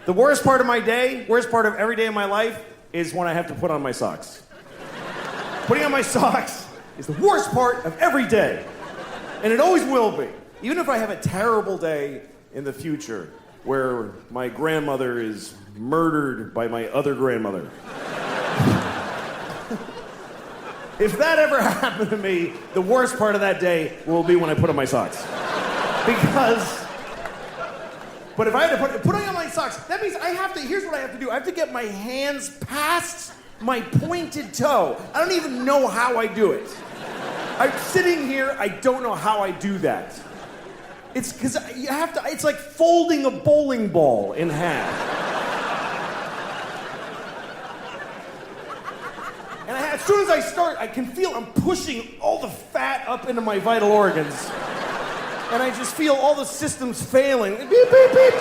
The worst part of my day, worst part of every day of my life, is when I have to put on my socks. Putting on my socks is the worst part of every day. And it always will be. Even if I have a terrible day in the future where my grandmother is murdered by my other grandmother. If that ever happened to me, the worst part of that day will be when I put on my socks. Because, but if I had to put on my socks, that means I have to, here's what I have to do. I have to get my hands past my pointed toe. I don't even know how I do it. I'm sitting here, I don't know how I do that. It's because you have to, it's like folding a bowling ball in half. And as soon as I start, I can feel I'm pushing all the fat up into my vital organs. And I just feel all the systems failing. Beep, beep, beep.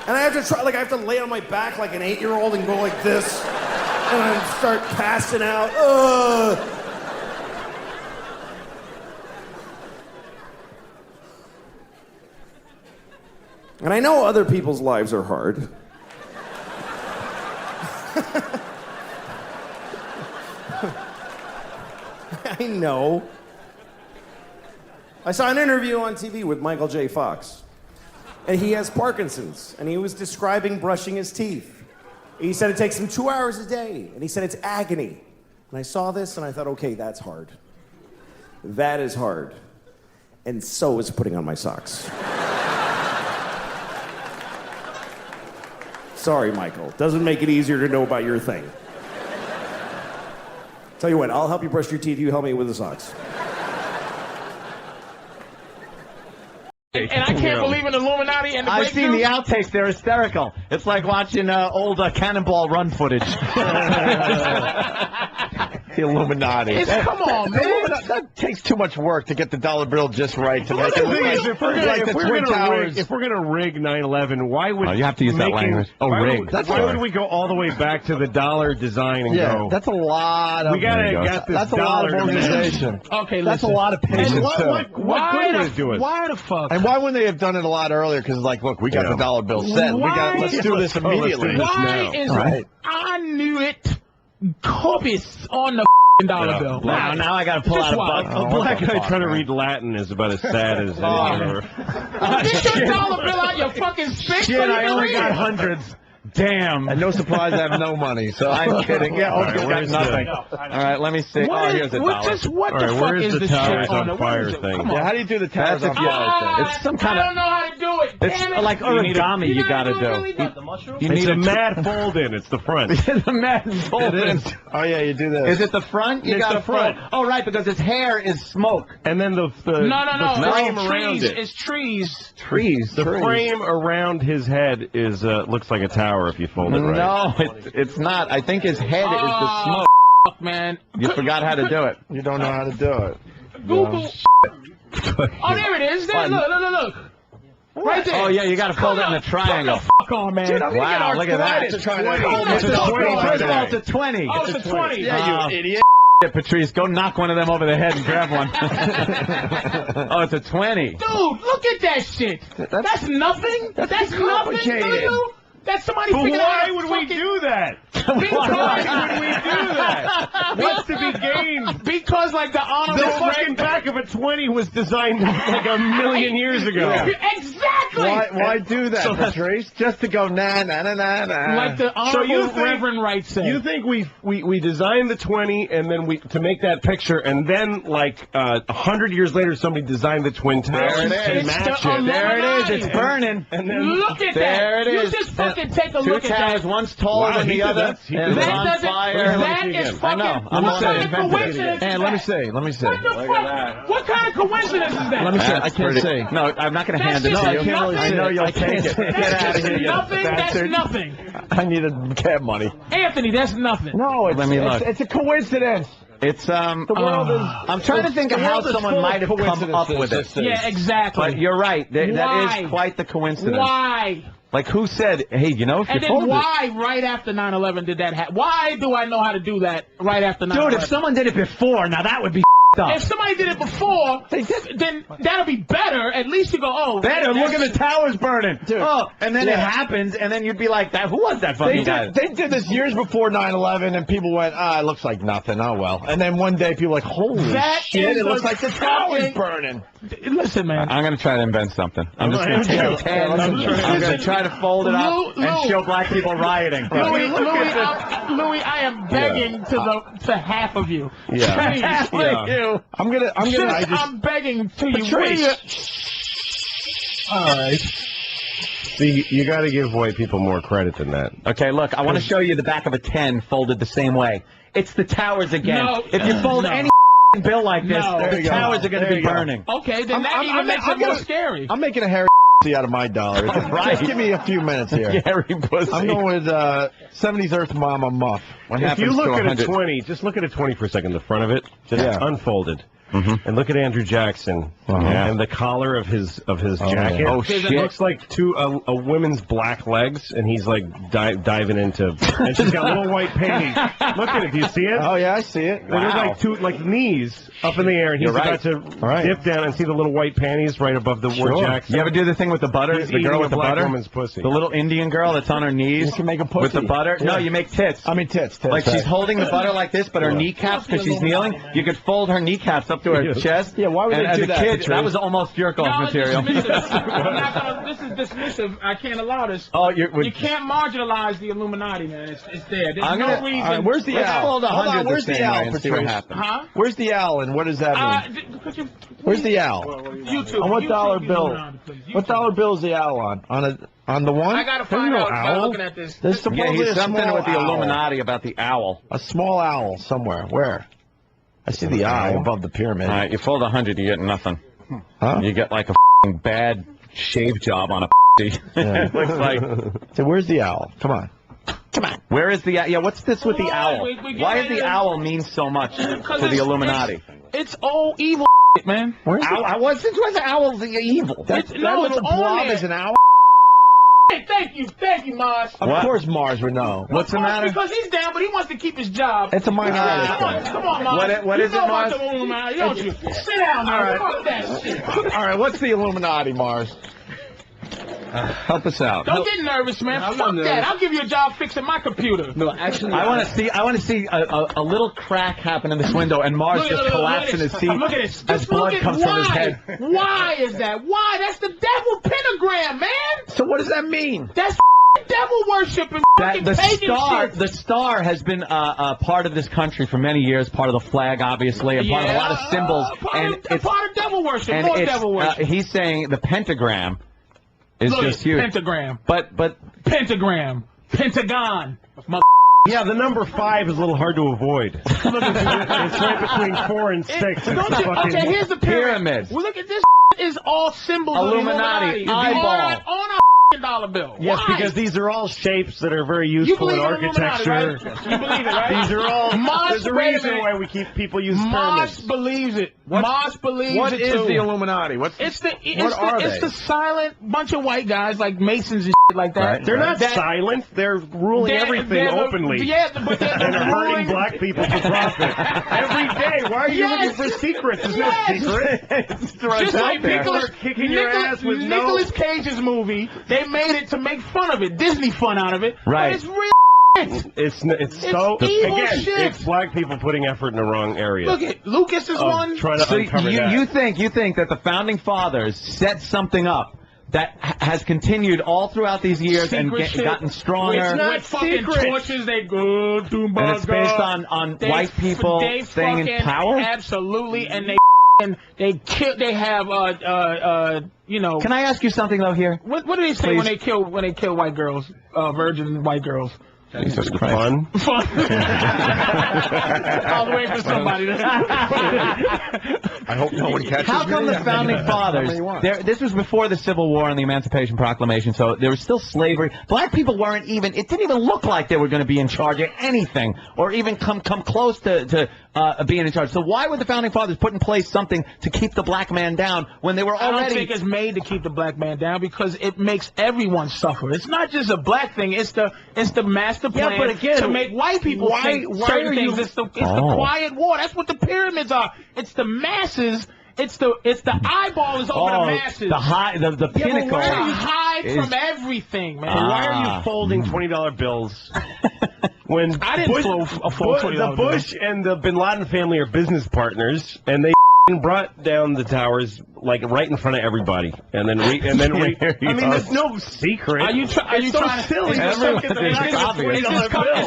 And I have to try, like I have to lay on my back like an 8-year-old and go like this. And I start passing out. And I know other people's lives are hard. I know. I saw an interview on TV with Michael J. Fox. And he has Parkinson's. And he was describing brushing his teeth. He said it takes him 2 hours a day. And he said it's agony. And I saw this and I thought, okay, that's hard. That is hard. And so is putting on my socks. Sorry, Michael. Doesn't make it easier to know about your thing. Tell you what, I'll help you brush your teeth. You help me with the socks. And I can't believe in Illuminati and the I've seen the outtakes. They're hysterical. It's like watching old Cannonball Run footage. The Illuminati. Come on, man. That takes too much work to get the dollar bill just right to make it look like, if we're gonna rig 9/11, why would you have to use that language? Oh, rig. Why would we go all the way back to the dollar design and go? That's a lot of. We gotta get this. That's a lot of organization. Okay, that's a lot of patience. What good would it do us? Why the fuck? And why wouldn't they have done it a lot earlier? Because like, look, we got the dollar bill set. Let's do this immediately. Why is it? I knew it. Copious on the dollar bill. Now I got to pull out a buck. A black guy trying to read Latin is about as sad as Get your dollar bill out your fucking spit. Shit, I only got hundreds. Damn. And no surprise, I have no money, so I'm kidding. Yeah, okay, got nothing. All right, let me see. Here's a dollar. What the fuck is this towers shit on fire thing? Yeah, how do you do the towers on fire thing? It's some kind of... I don't know how to do it. It's like origami you got to do. You need a mad fold-in. It's the front. The mad fold-in. Oh, yeah, you do this. Is it the front? You got the front. Oh, right, because his hair is smoke. And then the frame around it. It's trees. Trees. The frame around his head is looks like a tower if you fold it right. No, it's not. I think his head is the smoke. Fuck, man. You forgot how to do it. You don't know how to do it. Google. Oh, there it is. There, look. Right there. Oh, yeah, you got to fold it in a triangle. Fuck on, man. Wow, look at that. It's a 20. First of all, it's a 20. Oh, it's a 20. Yeah, you idiot. Patrice, go knock one of them over the head and grab one. Oh, it's a 20. Dude, look at that shit. That's nothing. That's nothing to you. That's somebody figured out. Why would we do that? Why would we do that? What's to be gained? Because, like, the honorable... The fucking back of a 20 was designed like a million years ago. Exactly! Why do that, Patrice? Just to go na-na-na-na-na. Like the honorable Reverend Wright said. You think we designed the 20 and then to make that picture, and then, like, 100 years later, somebody designed the Twin Towers to match it. There it is. It's burning. And then, look at that. There it is. You just fucking take a look at that. 2 towers, one's taller than the other. And it's on fire. That is fucking... What kind of coincidence is that? Let me see. What the fuck? What kind of coincidence is that? Let me see. I can't see. No, I'm not going to hand it to you. I can't really see. I know you'll take it. Get out of here. That's nothing. I needed cab money. Anthony, that's nothing. No, it's a coincidence. It's The world is. I'm trying to think of how someone might have come up with it. Yeah, exactly. But you're right. That is quite the coincidence. Why? Like, who said, hey, you know, if you fold it... And then why, right after 9/11, did that happen? Why do I know how to do that right after 9/11? Dude, if someone did it before, now that would be If somebody did it before, then that'll be better. At least you go, oh, better. Look at the towers burning. Dude. Oh, and then it happens, and then you'd be like, "That who was that fucking guy?" They did this years before 9/11, and people went, "Ah, it looks like nothing. Oh well." And then one day, people were like, "Holy shit! It looks like the tower's burning." Listen, man. I'm gonna try to invent something. I'm just gonna take a pen. I'm gonna try to fold it up and show black people rioting. Louie, I am begging to half of you. Yeah. Please. I'm begging to you. All right. See, you got to give white people more credit than that. Okay, look, I want to show you the back of a 10 folded the same way. It's the towers again. No, if you fold any bill like this, the towers are going to be burning. Okay, then that even makes it more scary. I'm making a hairy out of my dollar. Right. Just give me a few minutes here. Hairy pussy. I'm going with 70s Earth Mama Muff. If you look at a 20, just look at a 20 for a second, the front of it, just unfolded. And look at Andrew Jackson and the collar of his jacket. Oh shit! It looks like a woman's black legs, and he's like diving into. And she's got little white panties. Look at it. Do you see it? Oh yeah, I see it. Wow. They're like two knees up in the air, and he's about to dip down and see the little white panties right above the word Jackson. You ever do the thing with the butter? He's the girl with the black butter? Woman's pussy. The little Indian girl that's on her knees. You can make a pussy with the butter. Yeah. No, you make tits. I mean tits. Like she's holding the butter like this, but her kneecaps, because she's kneeling, you could fold her kneecaps up to her chest. Yeah, why would they do that? As a kid, that was almost jerk-off material. This is dismissive. I can't allow this. Oh, you can't marginalize the Illuminati, man. It's there. There's no reason. Right, where's the owl? Hold on, where's the owl, Patrice? Huh? Where's the owl, and what does that mean? Where's the owl? YouTube. On what dollar bill? What dollar bill is the owl on? On the one? I gotta find out by looking at this. There's supposedly he's something with the owl. Illuminati about the owl. A small owl somewhere. Where? I see the eye above the pyramid. All right, you fold 100, you get nothing. Huh? You get like a bad shave job on a It looks like. So where's the owl? Come on. Where is the yeah? What's this with the owl? Why does the owl mean so much to the Illuminati? It's all evil, man. Where's the owl? Since when the owl's evil? That little blob is an owl. Thank you, Mars. Of course Mars would know. What's the matter? Because he's down, but he wants to keep his job. It's a minority thing. Come on, Mars. What is it, Mars? Don't you? Sit down, Mars. Fuck that shit. All right, what's the Illuminati, Mars? Help us out. Don't get nervous, man. Fuck that. I'll give you a job fixing my computer. No, actually, I want to see a little crack happen in this window, and Mars just collapse in his seat as blood comes from his head. Why is that? Why? That's the devil pentagram, man. So what does that mean? That's devil worshiping. The star has been a part of this country for many years, part of the flag, obviously, and part of a lot of symbols, it's part of devil worship. More devil worship. He's saying the pentagram is just huge. Pentagram. But pentagram. Pentagon. Yeah, the number 5 is a little hard to avoid. It's right between 4 and 6. Okay, here's the pyramid. Well, look at this. Is all symbols Illuminati. of Illuminati. Eyeball. On a dollar bill. Yes, Why? because these are all shapes that are very useful in architecture. Right? You believe it, right? These are all. There's a reason why we keep people use Moss pyramids. believes it. Moss believes What it is too. the Illuminati? It's the silent bunch of white guys like Masons and shit like that. Right. They're not silent. They're ruling everything openly. Yeah, but they're and are hurting black people for profit every day. Why are you looking for secrets? There's no secret. Just like People are kicking your ass with Nicolas Cage's movie, they made it to make fun of it, Disney fun out of it. Right. But it's real. It's so evil again. shit. It's black people putting effort in the wrong area. Look at Lucas is one. Trying to uncover that. You think that the founding fathers set something up that has continued all throughout these years and gotten stronger. It's not fucking torches. They go to my and it's based on white people staying in power. Absolutely, and they kill. They have you know. Can I ask you something though here? What do they say when they kill white girls, virgin white girls? Jesus Christ. Fun. I'll wait for somebody. I hope no one catches me. How come the founding fathers? This was before the Civil War and the Emancipation Proclamation, so there was still slavery. Black people weren't even. It didn't even look like they were going to be in charge of anything, or even come close to being in charge. So why would the founding fathers put in place something to keep the black man down when they were already? I don't think it's made to keep the black man down because it makes everyone suffer. It's not just a black thing. It's the master master plan but again, to make white people think certain things. It's the quiet war. That's what the pyramids are. It's the masses. It's the eyeball is over the masses. The pinnacle. Why are you hide from everything, man? Why are you folding $20 bills? When I didn't fold $20 the Bush and the Bin Laden family are business partners, and they brought down the towers like right in front of everybody, and then I mean, there's no secret. Are you trying to silly? Is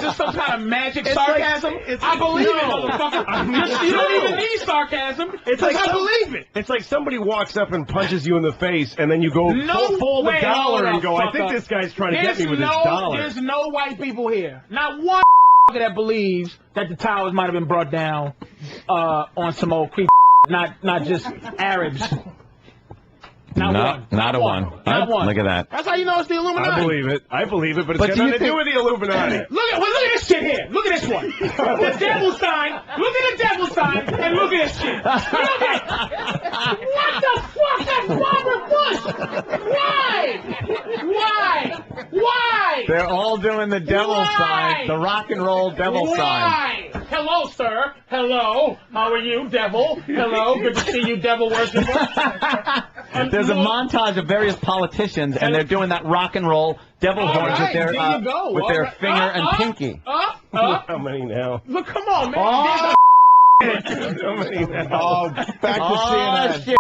this some kind of magic sarcasm? I believe it, motherfucker. You don't even need sarcasm. It's like I believe it. It's like somebody walks up and punches you in the face, and then you go fold the dollar and go, I think this guy's trying to get me with this dollar. There's no white people here. Not one that believes that the towers might have been brought down on some old creep. Not just Arabs. Not a one. Look at that. That's how you know it's the Illuminati. I believe it, but it's got nothing to do with the Illuminati. Look at this shit here. Look at this one. The devil sign. Look at the devil sign and look at this shit. Look at what the fuck? That's Robert Bush. Why? They're all doing the devil sign, the rock and roll devil sign. Hello, sir. Hello. How are you, devil? Hello. Good to see you, devil worshiper. There's a montage of various politicians, and they're doing that rock and roll devil horns with their finger and pinky. How many now? Look, come on, man. How many now? Back to CNN. Shit.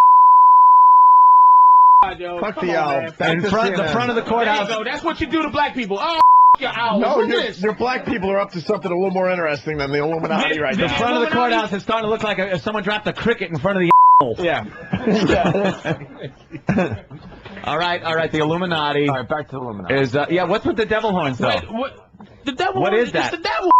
Fuck the owl. The front of the courthouse. There you go. That's what you do to black people. Oh, your owl. No, this. your black people are up to something a little more interesting than the Illuminati right now. The front of the courthouse is starting to look like someone dropped a cricket in front of the Yeah. All right. The Illuminati. All right, back to the Illuminati. Is what's with the devil horns though? What? The devil. What is that? It's the devil.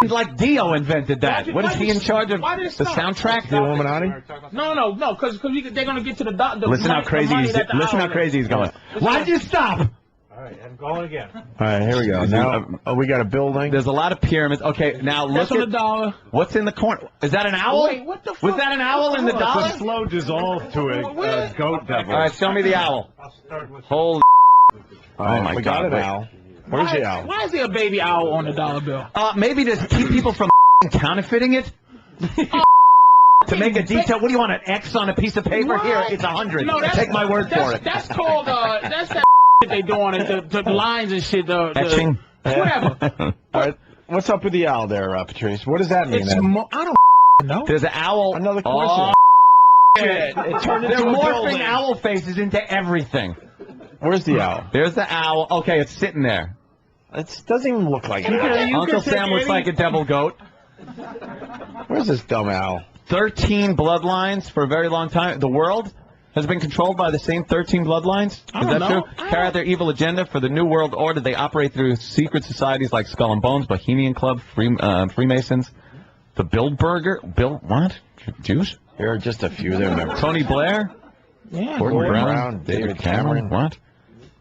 Like Dio invented that. What is he in charge of? The soundtrack? The Illuminati? No, because they're gonna get to the Listen how crazy he's. Listen how crazy he's going. Why'd you stop? All right, I'm going again. All right, here we go. Now we got a building. There's a lot of pyramids. Okay, now look at the dollar. What's in the corner. Is that an owl? Wait, what the fuck? Was that an owl in the dollar? It's a slow dissolve to a goat devil. All right, show me the owl. I'll start with Holy. Oh my God. God, an owl. Where's the owl? Why is there a baby owl on the dollar bill? Maybe to keep people from counterfeiting it. To make a detail. What do you want? An X on a piece of paper? What? Here, it's 100. No, take my word for it. That's called that's that they do on it. The lines and shit. Etching. Whatever. All right, what's up with the owl there, Patrice? What does that mean? I don't know. There's an owl. Another question. Shit. They're morphing owl faces into everything. Where's the owl? There's the owl. Okay, it's sitting there. It doesn't even look like it. Uncle Sam looks like a devil goat. Where's this dumb owl? 13 bloodlines for a very long time. The world has been controlled by the same 13 bloodlines. Is that true? Carry out their evil agenda for the New World Order. They operate through secret societies like Skull and Bones, Bohemian Club, Freemasons, the what? Jews? There are just a few there. Tony Blair? Yeah. Gordon Brown? David Cameron? What?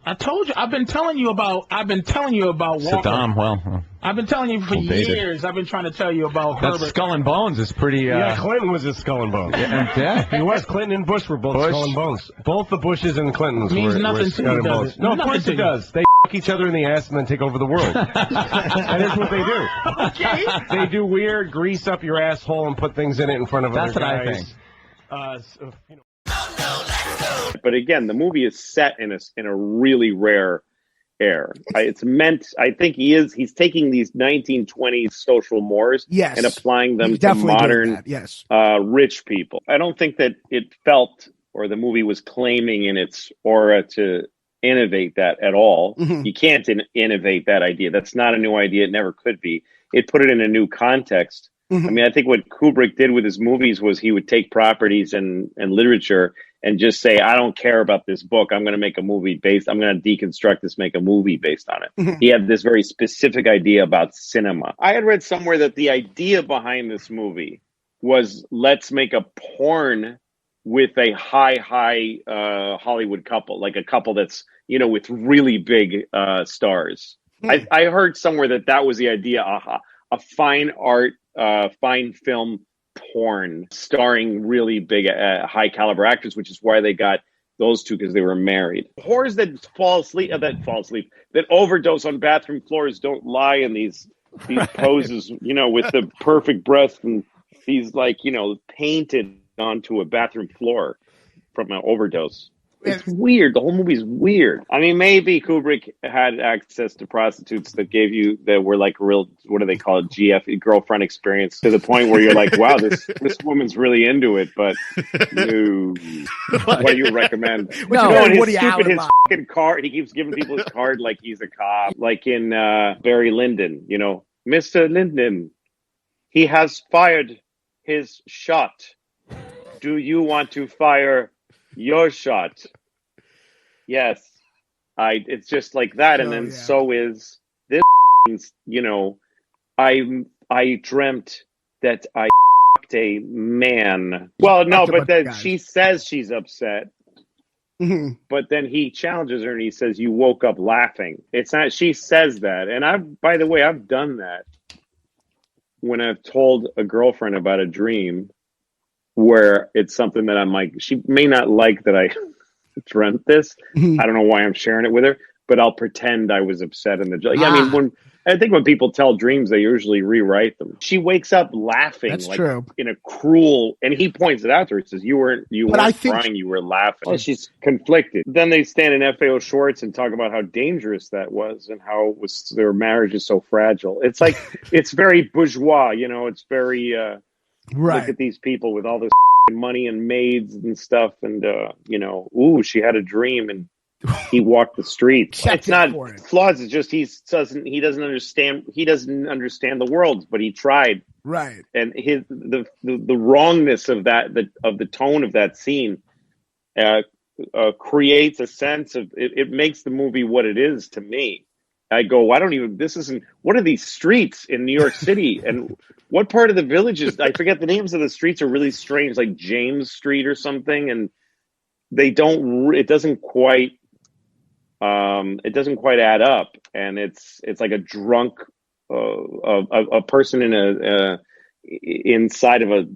I told you. I've been telling you about Walker. Saddam, well. I've been telling you for years. I've been trying to tell you about that Herbert. Skull and Bones is pretty. Yeah, Clinton was a Skull and Bones. Yeah. He was. Clinton and Bush were both Skull and Bones. Both the Bushes and Clintons means were nothing Skull to you, and does Bones. it? No, of Nothing course to it you. does. They each other in the ass and then take over the world. That is what they do. Okay. They do weird grease up your asshole and put things in it in front of other guys. That's what I think. But again, the movie is set in a really rare era. It's meant. I think he's taking these 1920s social mores and applying them to modern rich people. I don't think that it felt or the movie was claiming in its aura to innovate that at all. Mm-hmm. You can't innovate that idea. That's not a new idea. It never could be. It put it in a new context. Mm-hmm. I mean, I think what Kubrick did with his movies was he would take properties and literature and just say, I don't care about this book. I'm going to make a movie I'm going to deconstruct this, make a movie based on it. Mm-hmm. He had this very specific idea about cinema. I had read somewhere that the idea behind this movie was, let's make a porn with a high Hollywood couple, like a couple that's, with really big stars. Mm-hmm. I heard somewhere that was the idea, a fine art, fine film porn starring really big, high caliber actors, which is why they got those two because they were married. Whores that that overdose on bathroom floors don't lie in these poses, with the perfect breasts and these painted onto a bathroom floor from an overdose. It's weird. The whole movie's weird. I mean, maybe Kubrick had access to prostitutes that were like real, what do they call it, GF, girlfriend experience, to the point where you're like, wow, this woman's really into it, but no. What do you recommend? His fucking card, he keeps giving people his card like he's a cop, like in Barry Lyndon, Mr. Lyndon, he has fired his shot. Do you want to fire your shot? Yes. It's just like that. And then so is this, I dreamt that I fucked a man. Well, no, but then she says she's upset. Mm-hmm. But then he challenges her and he says, you woke up laughing. It's not, she says that. And by the way, I've done that when I've told a girlfriend about a dream where it's something that I'm like, she may not like that I dreamt this. Mm-hmm. I don't know why I'm sharing it with her, but I'll pretend I was upset in the dream. I mean, when people tell dreams, they usually rewrite them. She wakes up laughing. That's true. In a cruel, and he points it out to her. He says, you weren't crying, you were laughing. And she's conflicted. Then they stand in FAO shorts and talk about how dangerous that was and how their marriage is so fragile. It's like, it's very bourgeois, it's very, look at these people with all this money and maids and stuff, and she had a dream and he walked the streets. It's not flaws. It's just he doesn't understand the world, but he tried. Right. And the wrongness of the tone of that scene creates a sense of it makes the movie what it is to me. I go, what are these streets in New York City? And what part of the villages? I forget the names of the streets are really strange, like James Street or something. And it doesn't quite add up. And it's like a drunk, a person inside of a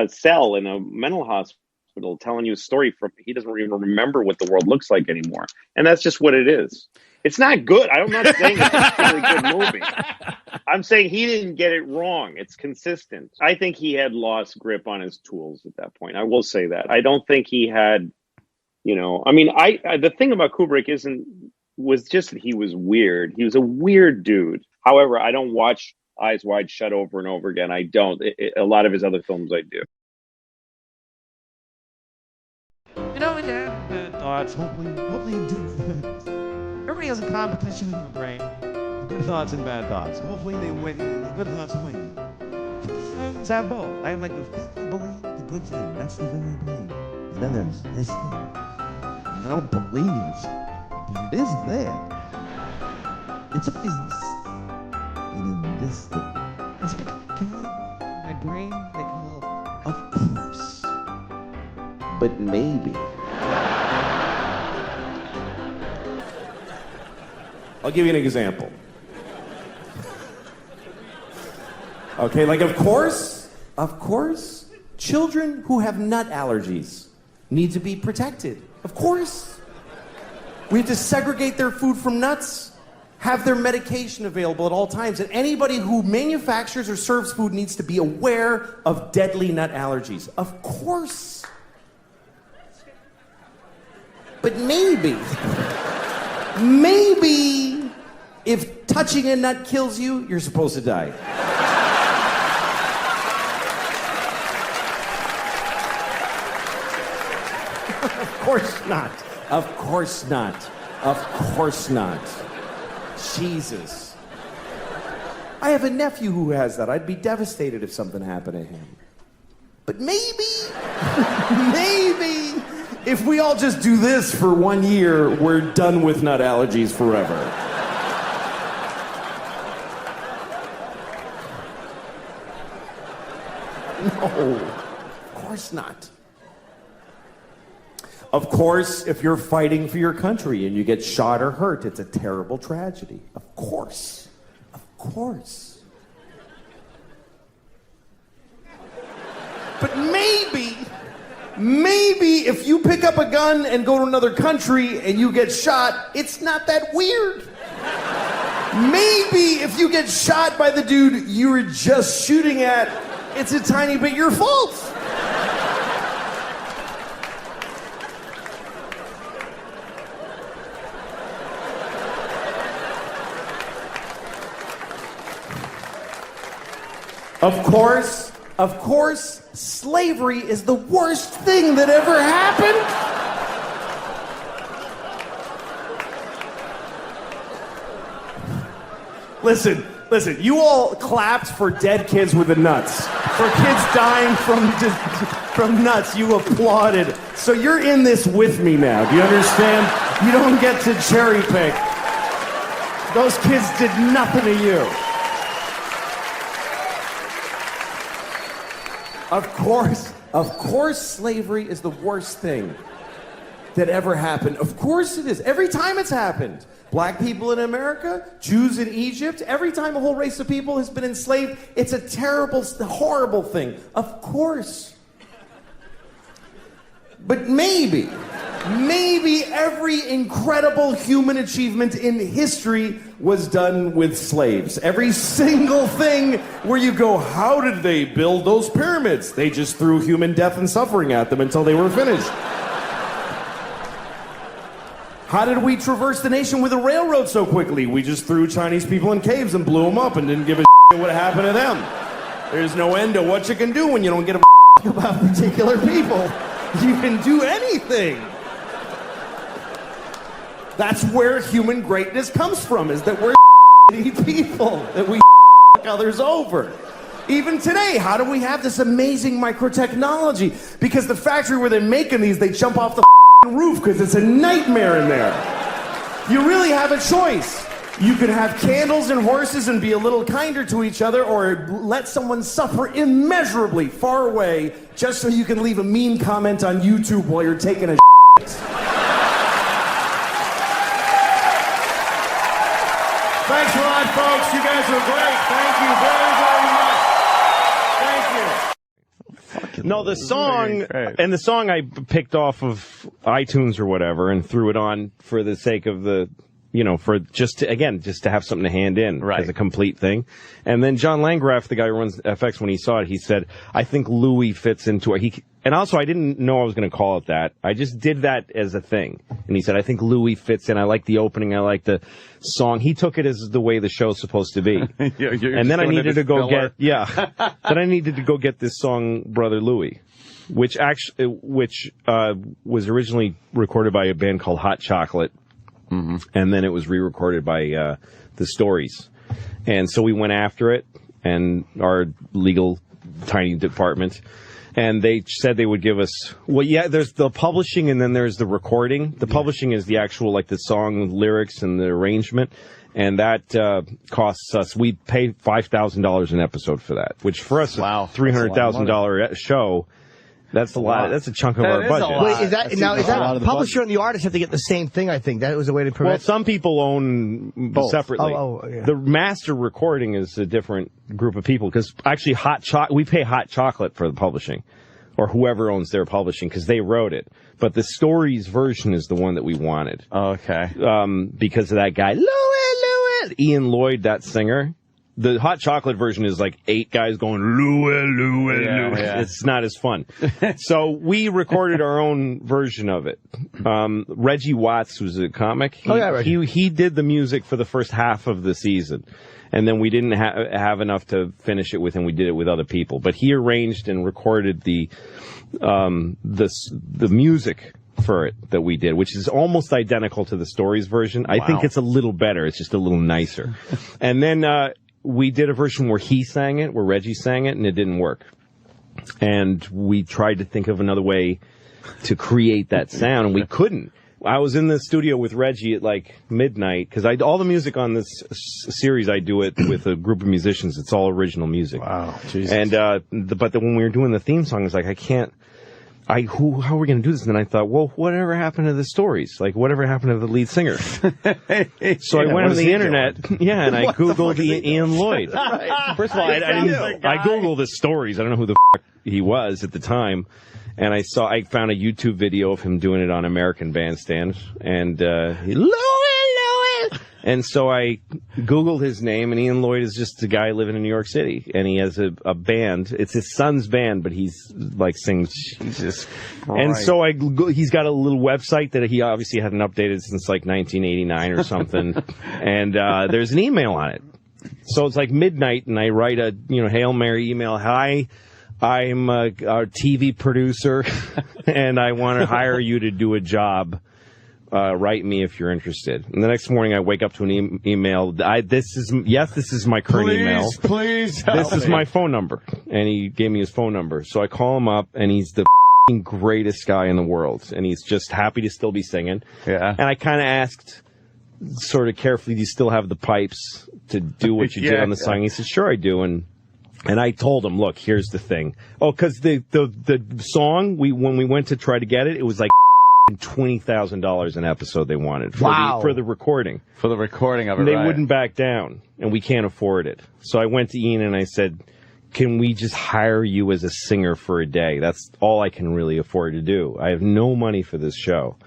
cell in a mental hospital telling you a story he doesn't even remember what the world looks like anymore. And that's just what it is. It's not good. I'm not saying it's a really good movie. I'm saying he didn't get it wrong. It's consistent. I think he had lost grip on his tools at that point. I will say that. I don't think he had, the thing about Kubrick was just that he was weird. He was a weird dude. However, I don't watch Eyes Wide Shut over and over again. I don't. A lot of his other films I do. Thoughts. Hopefully you do. Everybody has a competition in the brain. Good thoughts and bad thoughts. Hopefully they win. Good thoughts win. It's have both. I like the believe the good thing. That's the thing I believe. And then there's this thing. I don't believe it, but it is there. It's a business. And then this thing. It's my brain, they call of course. But maybe. I'll give you an example. Okay, like of course, children who have nut allergies need to be protected. Of course. We have to segregate their food from nuts, have their medication available at all times, and anybody who manufactures or serves food needs to be aware of deadly nut allergies. Of course. But maybe if touching a nut kills you, you're supposed to die. Of course not. Of course not. Of course not. Jesus. I have a nephew who has that. I'd be devastated if something happened to him. But maybe, if we all just do this for 1 year, we're done with nut allergies forever. No, of course not. Of course, if you're fighting for your country and you get shot or hurt, it's a terrible tragedy. Of course. Of course. But maybe if you pick up a gun and go to another country and you get shot, it's not that weird. Maybe if you get shot by the dude you were just shooting at, it's a tiny bit your fault. Of course, slavery is the worst thing that ever happened. Listen, you all clapped for dead kids with the nuts. For kids dying from nuts, you applauded. So you're in this with me now. Do you understand? You don't get to cherry pick. Those kids did nothing to you. Of course, slavery is the worst thing that ever happened. Of course it is. Every time it's happened. Black people in America, Jews in Egypt, every time a whole race of people has been enslaved, it's a terrible, horrible thing. Of course. But maybe every incredible human achievement in history was done with slaves. Every single thing where you go, how did they build those pyramids? They just threw human death and suffering at them until they were finished. How did we traverse the nation with a railroad so quickly? We just threw Chinese people in caves and blew them up and didn't give a shit what happened to them. There's no end to what you can do when you don't give a about particular people. You can do anything. That's where human greatness comes from, is that we're people, that we others over. Even today, how do we have this amazing microtechnology? Because the factory where they're making these, they jump off the roof because it's a nightmare in there. You really have a choice. You could have candles and horses and be a little kinder to each other, or let someone suffer immeasurably far away just so you can leave a mean comment on YouTube while you're taking a shit. Thanks a lot, folks. You guys are great. Thank you very, very much. Thank you. No, the song, and the song I picked off of iTunes or whatever and threw it on for the sake of the, you know, for just to have something to hand in as a complete thing. And then John Landgraf, the guy who runs FX, when he saw it, he said, I think Louie fits into it. And also, I didn't know I was going to call it that. I just did that as a thing. And he said, I think Louie fits in. I like the opening. I like the song. He took it as the way the show's supposed to be. And then I needed to go get, then I needed to go get this song, Brother Louie, which was originally recorded by a band called Hot Chocolate. Mm-hmm. And then it was re-recorded by the Stories. And so we went after it, and our legal tiny department. And they said they would give us, there's the publishing and then there's the recording. The publishing is the actual, like the song lyrics and the arrangement. And that costs us, we pay $5,000 an episode for that, which for us, $300,000 show, that's a lot. That's a chunk of our budget. Wait, is that the publisher and the artist have to get the same thing? I think that was a way to prevent. Well, some people own both separately. The master recording is a different group of people because actually, we pay Hot Chocolate for the publishing, or whoever owns their publishing, because they wrote it. But the Stories version is the one that we wanted. Okay. Because of that guy, Louie, Ian Lloyd, that singer. The Hot Chocolate version is like 8 guys going, Louie. Yeah. It's not as fun. So we recorded our own version of it. Reggie Watts, who's a comic, he did the music for the first half of the season. And then we didn't have enough to finish it with, and we did it with other people. But he arranged and recorded the music for it that we did, which is almost identical to the Stories version. I think it's a little better. It's just a little nicer. And then we did a version where he sang it, where Reggie sang it, and it didn't work. And we tried to think of another way to create that sound, and we couldn't. I was in the studio with Reggie at like midnight, because all the music on this series, I do it with a group of musicians. It's all original music. Wow, Jesus. And but when we were doing the theme song, I was like, how are we going to do this? And then I thought, well, whatever happened to the Stories? Like, whatever happened to the lead singer? So I went on the internet, and I Googled Ian Lloyd. First of all, I Googled the Stories. I don't know who the he was at the time. And I found a YouTube video of him doing it on American Bandstand, and Louie. And so I Googled his name, and Ian Lloyd is just a guy living in New York City, and he has a band. It's his son's band, but he's like sings. Jesus Christ. And so he's got a little website that he obviously hadn't updated since like 1989 or something, and there's an email on it. So it's like midnight, and I write a Hail Mary email. Hi, I'm a TV producer, and I want to hire you to do a job. Write me if you're interested. And the next morning, I wake up to an email. This is my current email. Please, this is my phone number. And he gave me his phone number. So I call him up, and he's the greatest guy in the world. And he's just happy to still be singing. Yeah. And I kind of asked, sort of carefully, do you still have the pipes to do what you did on the song? He said, sure, I do. And I told him, look, here's the thing. Oh, because the song, when we went to try to get it, it was like $20,000 an episode they wanted for the recording. For the recording of it, They wouldn't back down, and we can't afford it. So I went to Ian and I said, can we just hire you as a singer for a day? That's all I can really afford to do. I have no money for this show.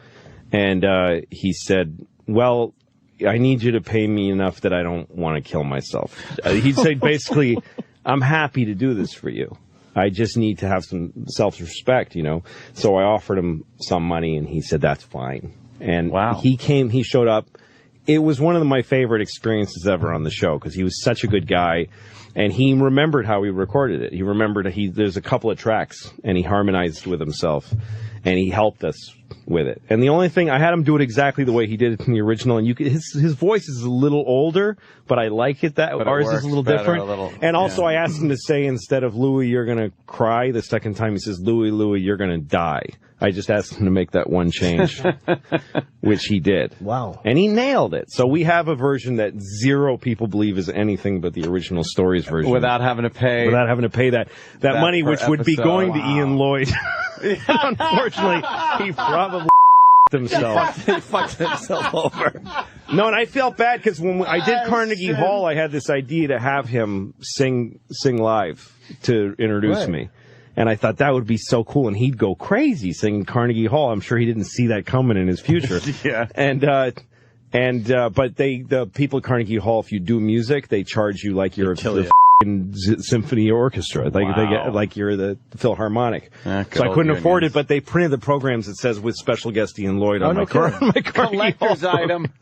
And he said, well, I need you to pay me enough that I don't want to kill myself. He'd say, basically, I'm happy to do this for you. I just need to have some self-respect, So I offered him some money, and he said, that's fine. And he showed up. It was one of my favorite experiences ever on the show, because he was such a good guy, and he remembered how we recorded it. He remembered there's a couple of tracks, and he harmonized with himself, and he helped us with it. And the only thing, I had him do it exactly the way he did it in the original, and his voice is a little older, but I like it that ours is a little different. And also I asked him to say, instead of Louie, you're going to cry, the second time he says, Louie, you're going to die. I just asked him to make that one change, which he did. Wow. And he nailed it. So we have a version that zero people believe is anything but the original Stories version. Without having to pay that money, which would be going to Ian Lloyd. Unfortunately, he probably himself. He fucked himself over. No, and I felt bad because when I did Carnegie Hall, I had this idea to have him sing live to introduce me. And I thought that would be so cool, and he'd go crazy singing Carnegie Hall. I'm sure he didn't see that coming in his future. Yeah. But the people at Carnegie Hall, if you do music, they charge you like you're the symphony orchestra, like you're the Philharmonic. So I couldn't afford it, but they printed the programs that says with special guest Ian Lloyd on my collector's item.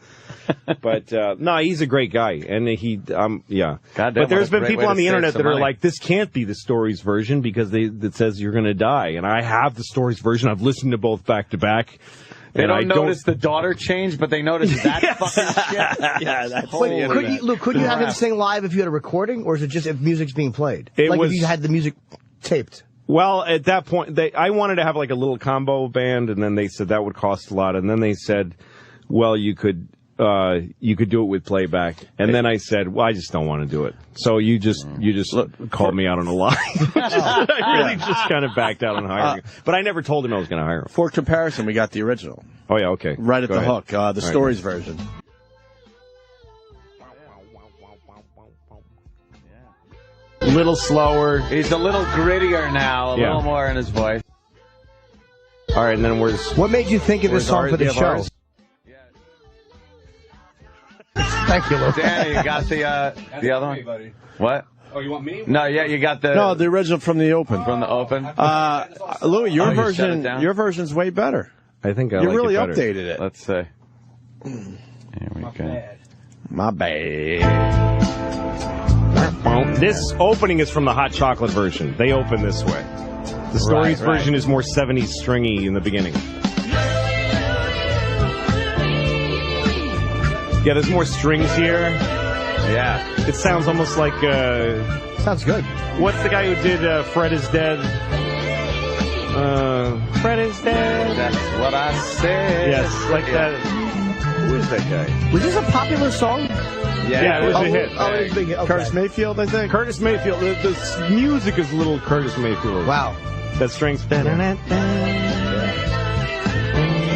But no, he's a great guy, and Goddamn, but there's been people on the internet that are like, this can't be the Stories version because it says you're going to die, and I have the Stories version. I've listened to both back to back. They don't notice the daughter change, but they notice that fucking shit. Yeah, that's could you have him sing live if you had a recording, or is it just if music's being played? If you had the music taped? Well, at that point, I wanted to have like a little combo band, and then they said that would cost a lot, and then they said, well, you could do it with playback, and then I said, well, I just don't want to do it. So you just called me out on a lie. I really just kind of backed out on hiring him. But I never told him I was going to hire him. For comparison, we got the original. Oh yeah, okay. Right at the hook, the Stories version. Little slower. He's a little grittier now, a little more in his voice. All right, and then what made you think of this song for the show? Thank you, Luke. Danny, you got the other one? Buddy. What? Oh, you want me? No, yeah, you got the the original from the Open. From the Open. Louie, your version's way better. I think you really updated it. Let's see. Here we go. My bad. This opening is from the Hot Chocolate version. They open this way. The Stories version is more 70s stringy in the beginning. Yeah, there's more strings here. Yeah. It sounds almost like... sounds good. What's the guy who did Fred is Dead? Fred is Dead. That's what I said. Yes, like that. Who is that guy? Was this a popular song? Yeah, it was a hit. Oh, it was a big hit. Okay. Curtis Mayfield, I think. Curtis Mayfield. The music is a little Curtis Mayfield. Wow. That strings...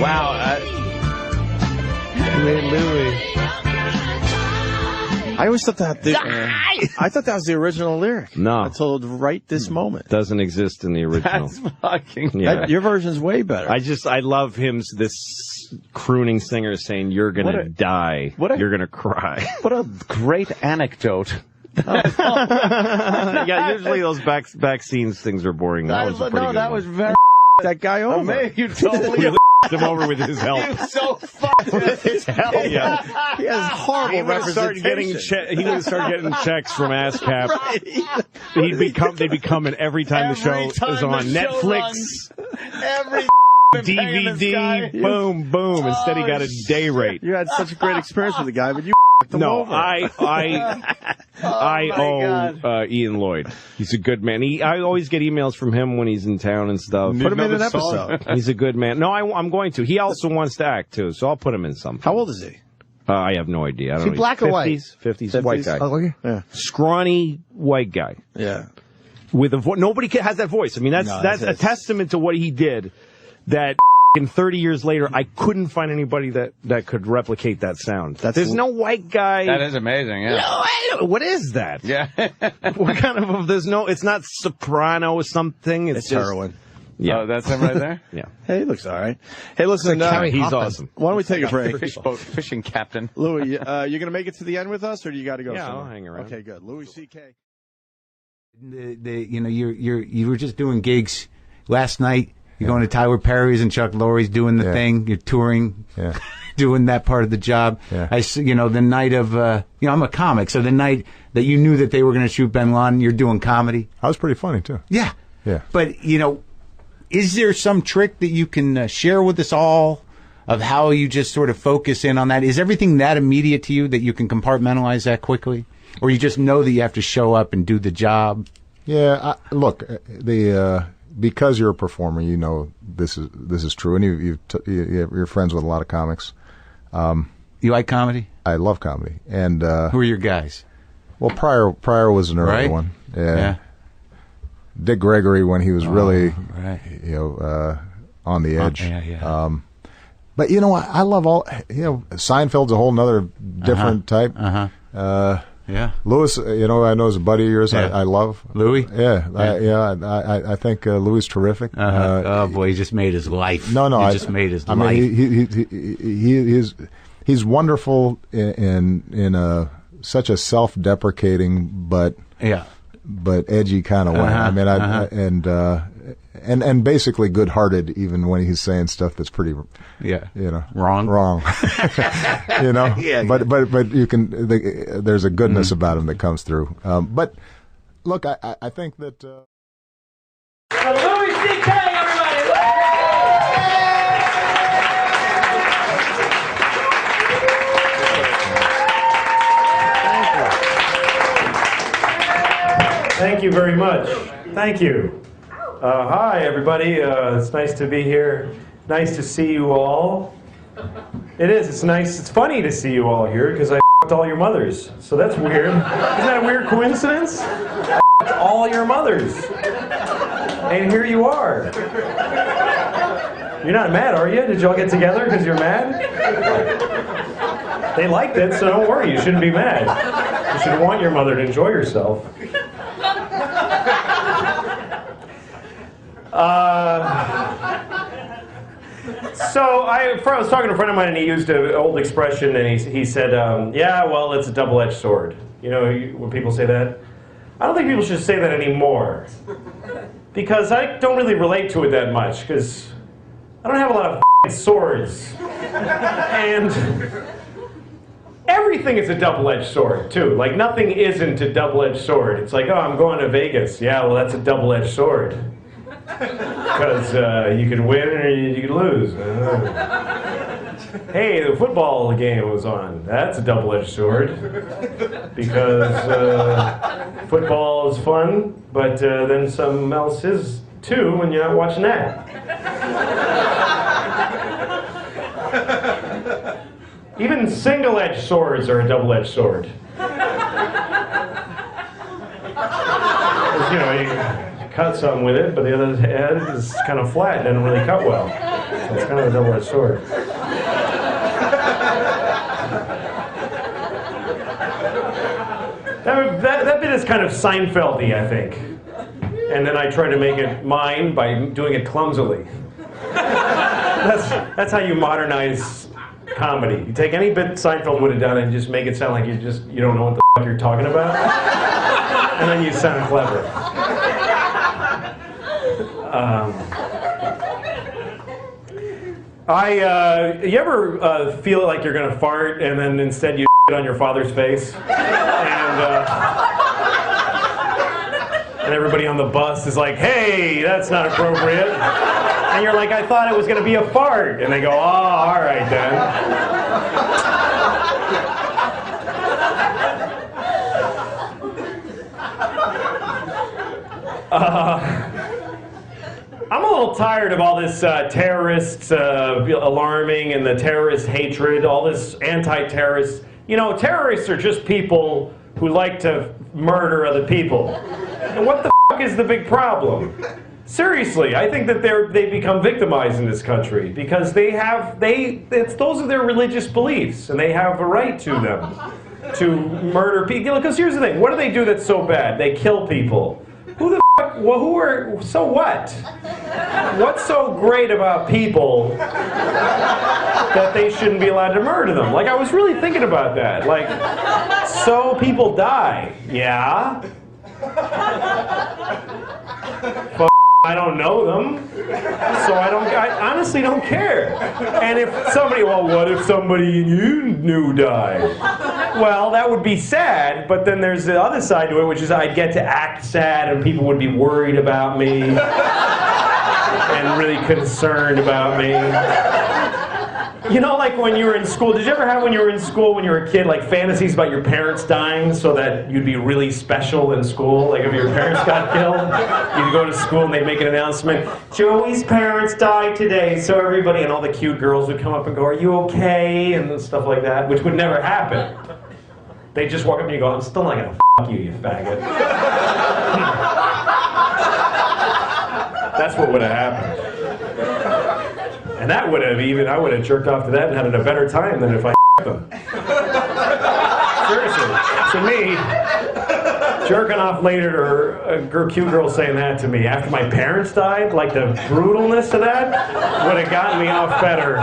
Wow. Louie. I always thought that I thought that was the original lyric. No. Until right this moment. Doesn't exist in the original. That's fucking... Yeah. Your version's way better. I love him, this crooning singer saying, "You're gonna die. You're gonna cry." What a great anecdote. Yeah, usually those back scenes things are boring. That was a pretty good that one. was very... that guy over. Man, you totally... You him over with his help. You so fucked with his help. Yeah. He has horrible representation. He would start getting checks from ASCAP. Right. They'd be coming every time the show is on. Netflix, every DVD, boom, boom. Instead, he got a day rate. You had such a great experience with the guy, but you him No, over. I owe Ian Lloyd. He's a good man. I always get emails from him when he's in town and stuff. Put him in an episode. He's a good man. No, I'm going to. He also wants to act too, so I'll put him in something. How old is he? I have no idea. I don't know. Black or white? 50s, white guy. Oh, okay. Yeah. Scrawny white guy. Yeah. With a voice. Nobody has that voice. I mean, that's a testament to what he did. That in 30 years later, I couldn't find anybody that could replicate that sound. There's no white guy. That is amazing, yeah. No, what is that? Yeah. What kind of, it's not soprano or something. It's just heroin. Yeah. Oh, that's him right there? Yeah. Hey, he looks all right. Hey, listen, he's awesome. Why don't we take a break? Fishing captain. Louie, you going to make it to the end with us, or do you got to go Yeah, somewhere? I'll hang around. Okay, good. Louis C.K. You were just doing gigs last night. You're going to Tyler Perry's and Chuck Lorre's doing the thing. You're touring, doing that part of the job. Yeah. The night of, I'm a comic, so the night that you knew that they were going to shoot Bin Laden, you're doing comedy. I was pretty funny, too. Yeah. Yeah. But, is there some trick that you can share with us all of how you just sort of focus in on that? Is everything that immediate to you that you can compartmentalize that quickly? Or you just know that you have to show up and do the job? Yeah, look, because you're a performer, you know this is true, and you're friends with a lot of comics. You like comedy? I love comedy, and who are your guys? Well, Pryor was an early one. Yeah. Dick Gregory when he was really, on the edge. But I love all. Seinfeld's a whole nother different type. Yeah, Louis, I know is a buddy of yours. Yeah. I love Louie. Yeah. I think Louis is terrific. Oh boy, he just made his life. No, he just made his life. Mean, he's wonderful in such a self-deprecating but edgy kind of way. I mean, and basically good-hearted even when he's saying stuff that's pretty wrong. Yeah, but you can there's a goodness about him that comes through. But look, I think that Louis C.K. everybody. Thank you very much. Thank you. Hi, everybody. It's nice to be here. Nice to see you all. It is. It's nice. It's funny to see you all here because I f***ed all your mothers. So that's weird. Isn't that a weird coincidence? I f***ed all your mothers. And here you are. You're not mad, are you? Did you all get together because you're mad? They liked it, so don't worry. You shouldn't be mad. You should want your mother to enjoy herself. So I was talking to a friend of mine, and he used an old expression, and he said, yeah, well, it's a double-edged sword. When people say that? I don't think people should say that anymore. Because I don't really relate to it that much, because I don't have a lot of swords. And everything is a double-edged sword, too. Like, nothing isn't a double-edged sword. It's like, oh, I'm going to Vegas. Yeah, well, that's a double-edged sword. Because you could win or you could lose. Hey, the football game was on. That's a double-edged sword. Because football is fun, but then something else is too when you're not watching that. Even single-edged swords are a double-edged sword. You cut something with it, but the other end is kind of flat, doesn't really cut well. So it's kind of a double-edged sword. That bit is kind of Seinfeld-y, I think. And then I try to make it mine by doing it clumsily. That's how you modernize comedy. You take any bit Seinfeld would have done and just make it sound like you don't know what the fuck you're talking about. And then you sound clever. You ever feel like you're gonna fart and then instead you shit on your father's face? And everybody on the bus is like, hey, that's not appropriate. And you're like, I thought it was gonna be a fart. And they go, oh, all right then. I'm a little tired of all this terrorists alarming and the terrorist hatred, all this anti-terrorist. You know, terrorists are just people who like to murder other people. And what the fuck is the big problem? Seriously, I think that they become victimized in this country because those are their religious beliefs and they have a right to them to murder people. Because here's the thing, what do they do that's so bad? They kill people. Who the fuck, well, so what? What's so great about people that they shouldn't be allowed to murder them? Like, I was really thinking about that. Like, so people die. Yeah? I don't know them, so I honestly don't care. And if somebody, well, what if somebody you knew died? Well, that would be sad, but then there's the other side to it, which is I'd get to act sad and people would be worried about me and really concerned about me. You know, like when you were in school, did you ever have when you were in school, when you were a kid, like fantasies about your parents dying so that you'd be really special in school? Like if your parents got killed, you'd go to school and they'd make an announcement, Joey's parents died today, so everybody, and all the cute girls would come up and go, are you okay? And stuff like that, which would never happen. They'd just walk up and you go, I'm still not gonna f*** you, you faggot. That's what would have happened. And that would have I would have jerked off to that and had a better time than if I them. Seriously. To me, jerking off later to a cute girl saying that to me after my parents died, like the brutalness of that would have gotten me off better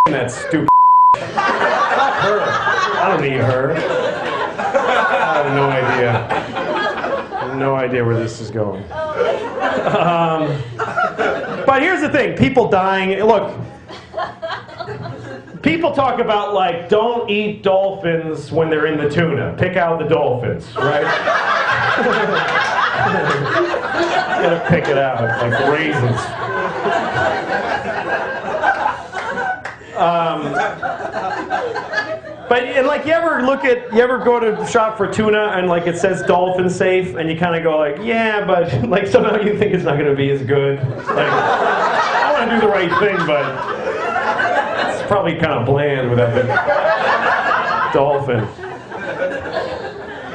than that stupid Fuck her. I don't need her. I have no idea. I have no idea where this is going. But here's the thing, people dying, look, people talk about like, don't eat dolphins when they're in the tuna. Pick out the dolphins, right? You gotta pick it out, like raisins. But like, you ever go to shop for tuna and like it says dolphin safe and you kind of go like, yeah, but like somehow you think it's not going to be as good. Like, I want to do the right thing, but it's probably kind of bland without the dolphin.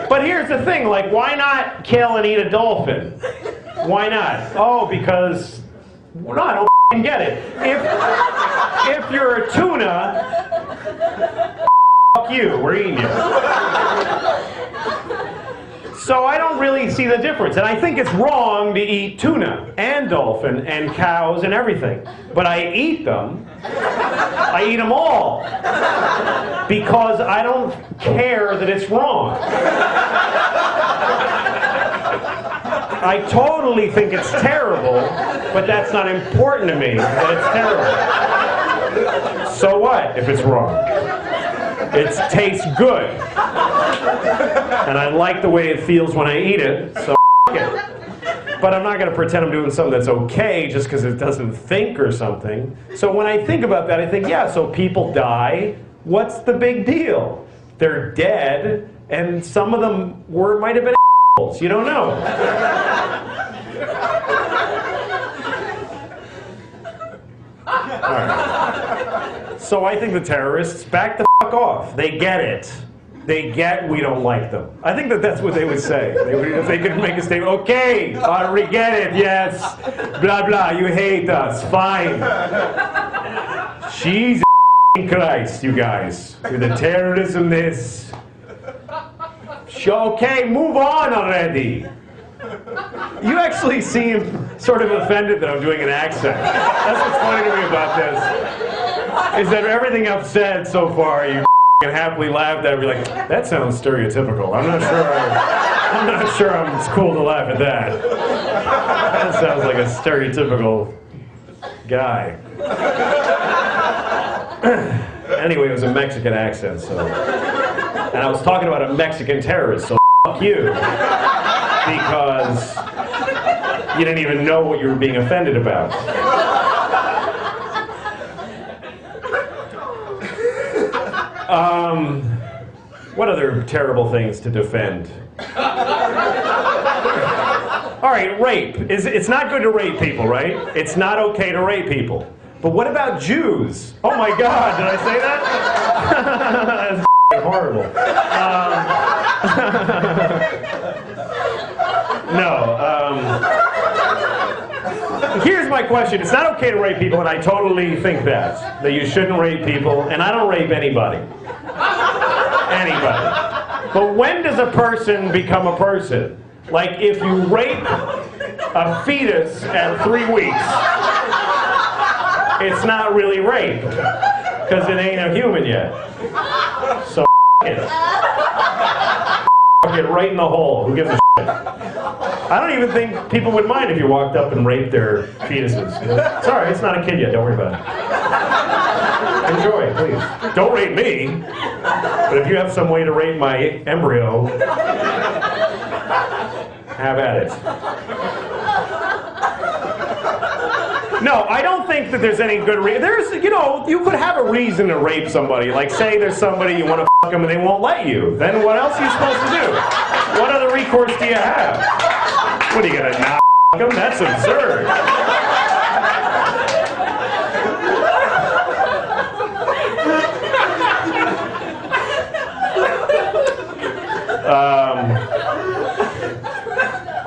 But here's the thing, like, why not kill and eat a dolphin? Why not? Oh, because, well, I don't get it. If you're a tuna, you, we're eating you. So I don't really see the difference. And I think it's wrong to eat tuna and dolphin and cows and everything. But I eat them. I eat them all. Because I don't care that it's wrong. I totally think it's terrible, but that's not important to me, that it's terrible. So what if it's wrong? It tastes good. And I like the way it feels when I eat it, so it. But I'm not going to pretend I'm doing something that's okay just because it doesn't think or something. So when I think about that, I think, yeah, so people die. What's the big deal? They're dead, and some of them might have been assholes. You don't know. All right. So I think the terrorists back the fuck off. They get it. They get we don't like them. I think that's what they would say. If they could make a statement, okay, we get it, yes, blah, blah, you hate us, fine. Jesus Christ, you guys. With the terrorism this. Okay, move on already. You actually seem sort of offended that I'm doing an accent. That's what's funny to me about this. Is that everything I've said so far, you happily laughed at. Be like, that sounds stereotypical. I'm not sure it's cool to laugh at that. That sounds like a stereotypical guy. Anyway, it was a Mexican accent, so. And I was talking about a Mexican terrorist, so fuck you. Because you didn't even know what you were being offended about. What other terrible things to defend? All right, rape. It's not good to rape people, right? It's not okay to rape people. But what about Jews? Oh my God, did I say that? That's horrible. Here's my question. It's not okay to rape people, and I totally think that you shouldn't rape people, and I don't rape anybody. Anybody. But when does a person become a person? Like, if you rape a fetus at 3 weeks, it's not really rape, because it ain't a human yet. So it. It right in the hole. Who gives a shit? I don't even think people would mind if you walked up and raped their fetuses. Sorry, it's not a kid yet. Don't worry about it. Enjoy, please. Don't rape me. But if you have some way to rape my embryo, have at it. No, I don't think that there's any good reason. You could have a reason to rape somebody. Like, say there's somebody you want to fuck them and they won't let you. Then what else are you supposed to do? What other recourse do you have? What are you gonna not fuck them? That's absurd.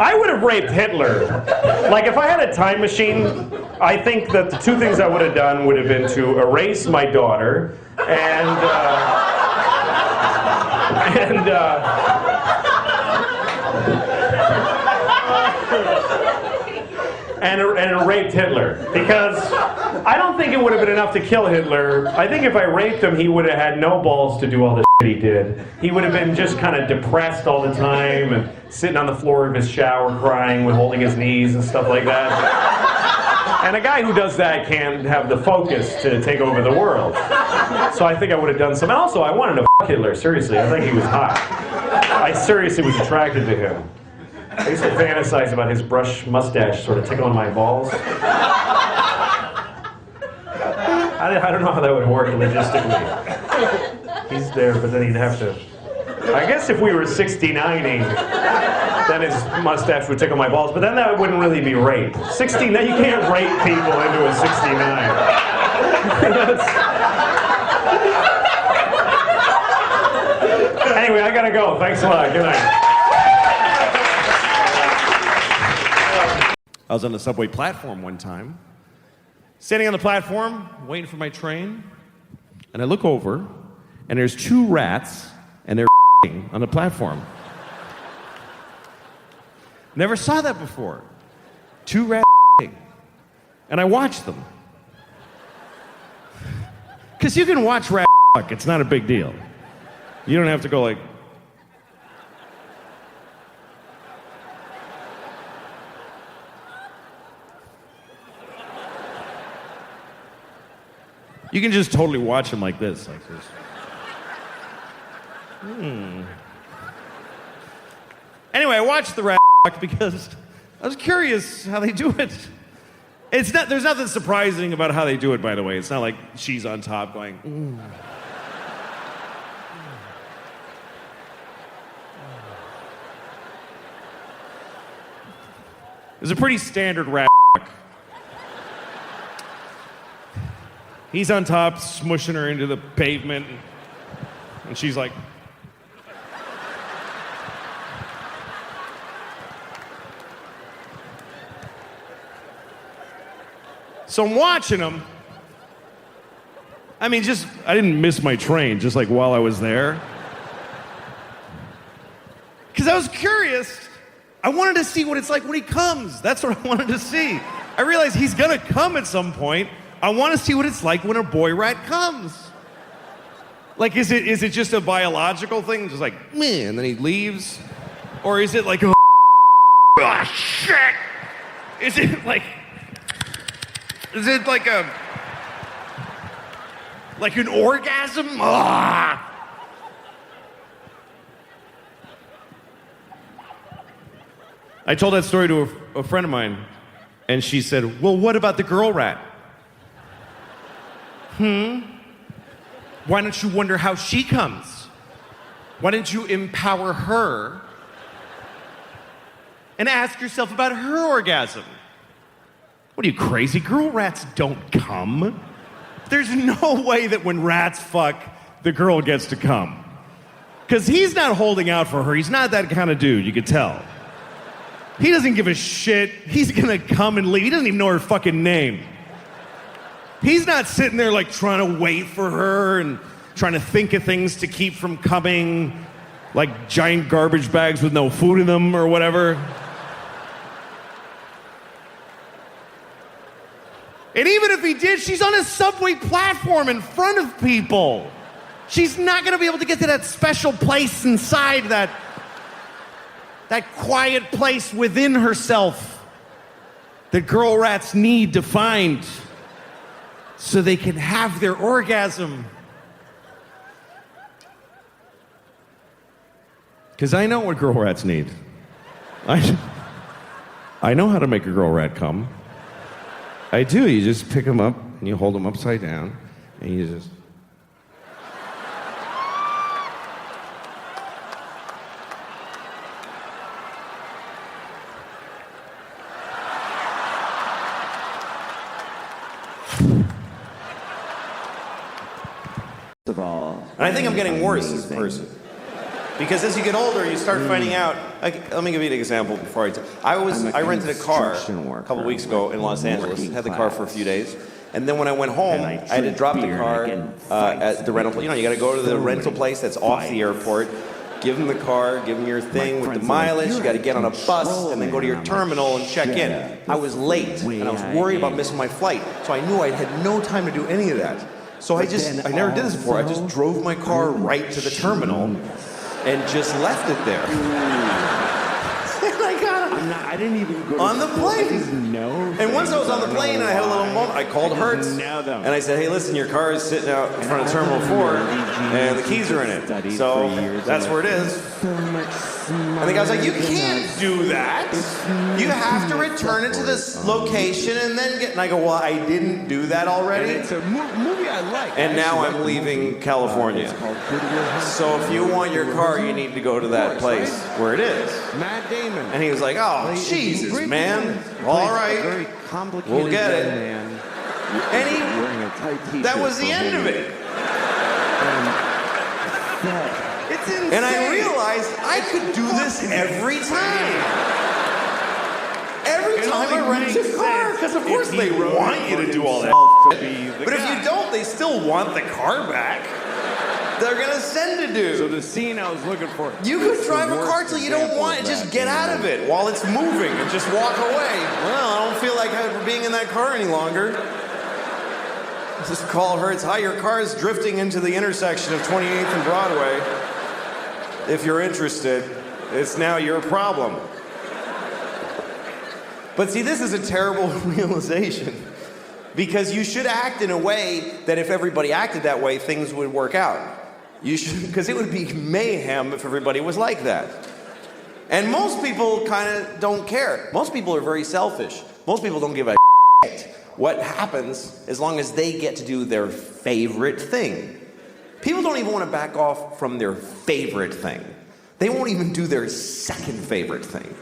I would have raped Hitler. Like, if I had a time machine, I think that the two things I would have done would have been to erase my daughter and raped Hitler. Because I don't think it would have been enough to kill Hitler. I think if I raped him, he would have had no balls to do all the shit he did. He would have been just kind of depressed all the time and sitting on the floor of his shower crying with holding his knees and stuff like that. And a guy who does that can't have the focus to take over the world. So I think I would have done some. And also, I wanted to fuck Hitler, seriously. I think he was hot. I seriously was attracted to him. I used to fantasize about his brush mustache sort of tickling my balls. I don't know how that would work logistically. He's there, but then he'd have to... I guess if we were 69ing, then his mustache would tickle my balls, but then that wouldn't really be rape. 69, you can't rape people into a 69. Anyway, I gotta go. Thanks a lot. Good night. I was on the subway platform one time, standing on the platform, waiting for my train, and I look over, and there's 2 rats, and they're on the platform. Never saw that before. 2 rats, and I watched them. Because you can watch rats fuck, it's not a big deal. You don't have to go like... You can just totally watch them like this. Anyway, I watched the rat because I was curious how they do it. There's nothing surprising about how they do it, by the way. It's not like she's on top going, It's a pretty standard rat. He's on top, smushing her into the pavement, and she's like... So I'm watching him. I mean, I didn't miss my train, just like while I was there. Because I was curious. I wanted to see what it's like when he comes. That's what I wanted to see. I realized he's gonna come at some point. I want to see what it's like when a boy rat comes. Like, is it just a biological thing? Just like, meh, and then he leaves? Or is it like, oh, shit? Is it like an orgasm? Ah! I told that story to a friend of mine, and she said, well, what about the girl rat? Why don't you wonder how she comes? Why don't you empower her and ask yourself about her orgasm? What are you, crazy? Girl rats don't come. There's no way that when rats fuck, the girl gets to come. Because he's not holding out for her. He's not that kind of dude, you could tell. He doesn't give a shit. He's gonna come and leave. He doesn't even know her fucking name. He's not sitting there like trying to wait for her and trying to think of things to keep from coming, like giant garbage bags with no food in them or whatever. And even if he did, she's on a subway platform in front of people. She's not gonna be able to get to that special place inside, that quiet place within herself that girl rats need to find so they can have their orgasm. Because I know what girl rats need. I know how to make a girl rat come. I do. You just pick them up and you hold them upside down and you just... Of all, and I think I'm getting worse as a person. Because as you get older, you start finding out. Like, let me give you an example before I rented a car a couple weeks ago in Los Angeles. Had the car for a few days, and then when I went home, I had to drop the car at the rental place. You know, you got to go to the rental place that's off the airport. Give them the car, give them your thing with the mileage. You got to get on a bus and then go to your terminal and check in. I was late and I was worried about missing my flight, so I knew I had no time to do any of that. So I never did this before. I just drove my car right to the terminal and just left it there. And I got I didn't even go on the plane. And once I was on the plane and I had a little moment, I called Hertz and I said, hey, listen, your car is sitting out in front of Terminal 4 and the keys are in it. So that's where it is. And the guy's like, you can't do that. You have to return it to this location and then get... And I go, well, I didn't do that already. And it's a movie I like. And now I'm leaving California. So if you want your car, you need to go to that place where it is. Matt Damon. And he was like, oh, Jesus, man. All right. We'll get it. And that was the end of it. And I realized I could do this every time. Every time I rent a car, because of course they want you to do all that. But if you don't, they still want the car back. They're gonna send a dude. So the scene I was looking for. You could drive a car till you don't want it, just get out of it while it's moving and just walk away. Well, I don't feel like being in that car any longer. Just call Hertz. Hi, your car is drifting into the intersection of 28th and Broadway. If you're interested, it's now your problem. But see, this is a terrible realization. Because you should act in a way that if everybody acted that way, things would work out. You should, because it would be mayhem if everybody was like that. And most people kind of don't care. Most people are very selfish. Most people don't give a shit what happens as long as they get to do their favorite thing. People don't even want to back off from their favorite thing. They won't even do their second favorite thing.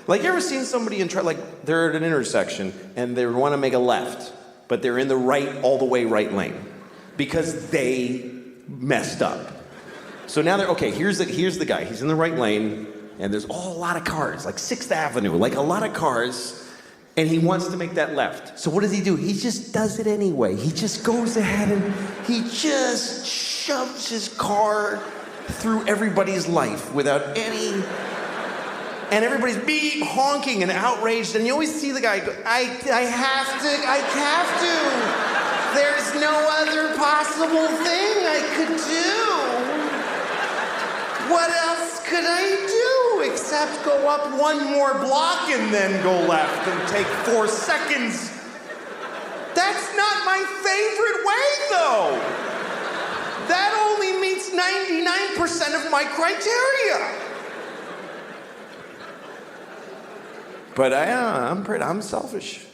Like, you ever seen somebody like they're at an intersection and they want to make a left, but they're in the all the way right lane because they messed up. So now here's the guy. He's in the right lane and there's a lot of cars, like 6th Avenue, like a lot of cars. And he wants to make that left. So what does he do? He just does it anyway. He just goes ahead and he just shoves his car through everybody's life without any and everybody's beep, honking and outraged, and you always see the guy go, I have to. There's no other possible thing I could do. What else could I do except go up one more block and then go left and take 4 seconds? That's not my favorite way, though. That only meets 99% of my criteria. But I'm selfish.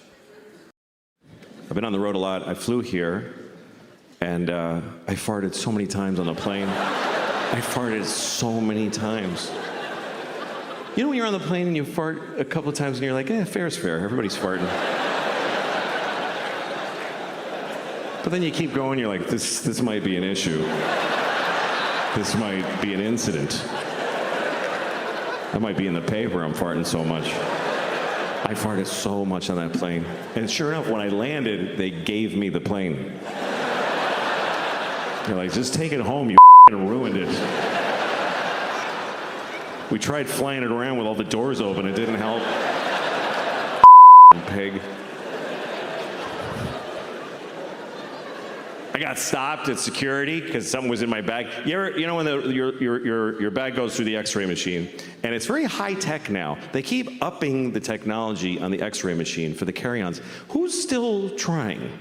I've been on the road a lot. I flew here, and I farted so many times on the plane. I farted so many times. You know when you're on the plane and you fart a couple of times and you're like, fair's fair. Everybody's farting. But then you keep going, you're like, this might be an issue. This might be an incident. That might be in the paper, I'm farting so much. I farted so much on that plane. And sure enough, when I landed, they gave me the plane. They're like, just take it home, you ruined it. We tried flying it around with all the doors open, it didn't help. Pig. I got stopped at security because something was in my bag. You know when your bag goes through the X-ray machine, and it's very high tech now. They keep upping the technology on the X-ray machine for the carry-ons. Who's still trying?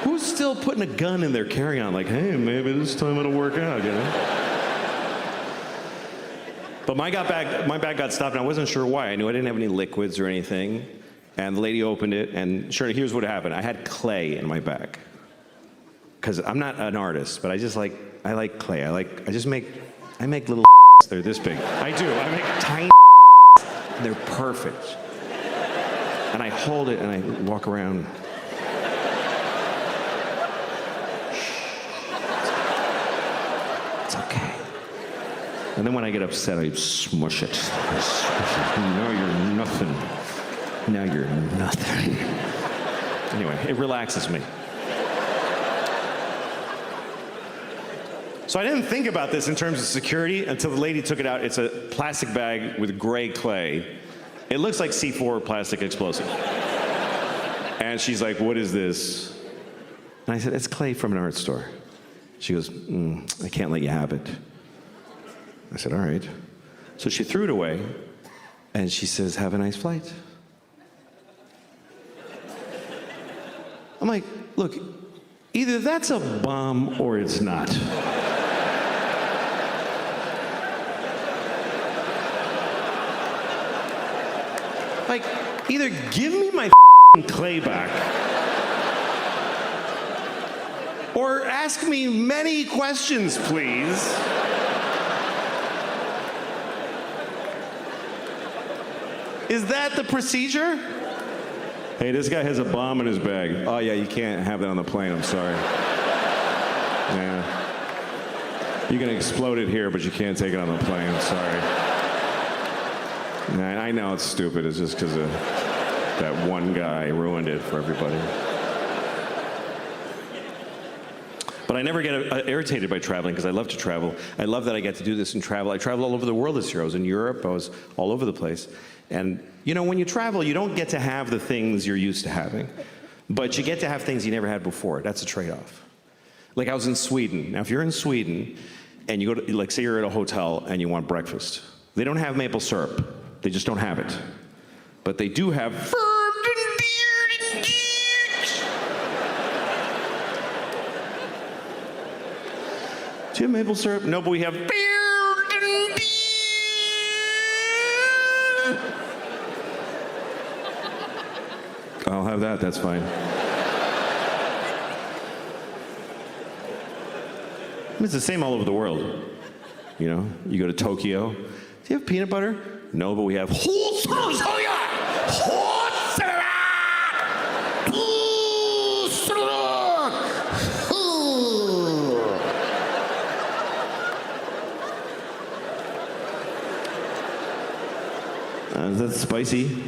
Who's still putting a gun in their carry-on? Like, hey, maybe this time it'll work out, you know? But my bag got stopped, and I wasn't sure why. I knew I didn't have any liquids or anything, and the lady opened it, and sure, here's what happened. I had clay in my bag. Because I'm not an artist, but I like clay. I make little they're this big. I do. I make tiny and they're perfect. And I hold it and I walk around. It's okay. And then when I get upset, I smush it. Now you're nothing. Now you're nothing. Anyway, it relaxes me. So I didn't think about this in terms of security until the lady took it out. It's a plastic bag with gray clay. It looks like C4 plastic explosive. And she's like, what is this? And I said, it's clay from an art store. She goes, I can't let you have it. I said, all right. So she threw it away, and she says, have a nice flight. I'm like, look, either that's a bomb or it's not. Like, either give me my clay back, or ask me many questions, please. Is that the procedure? Hey, this guy has a bomb in his bag. Oh, yeah, you can't have that on the plane, I'm sorry. Yeah. You can explode it here, but you can't take it on the plane, I'm sorry. Nah, I know it's stupid, it's just because of that one guy ruined it for everybody. But I never get irritated by traveling because I love to travel. I love that I get to do this and travel. I traveled all over the world this year. I was in Europe, I was all over the place. And, you know, when you travel, you don't get to have the things you're used to having, but you get to have things you never had before. That's a trade-off. Like I was in Sweden. Now, if you're in Sweden and you go to, like, say you're at a hotel and you want breakfast, they don't have maple syrup. They just don't have it. But they do have do you have maple syrup? No, but we have I'll have that, that's fine. It's the same all over the world. You know, you go to Tokyo. Do you have peanut butter? No, but we have is that spicy?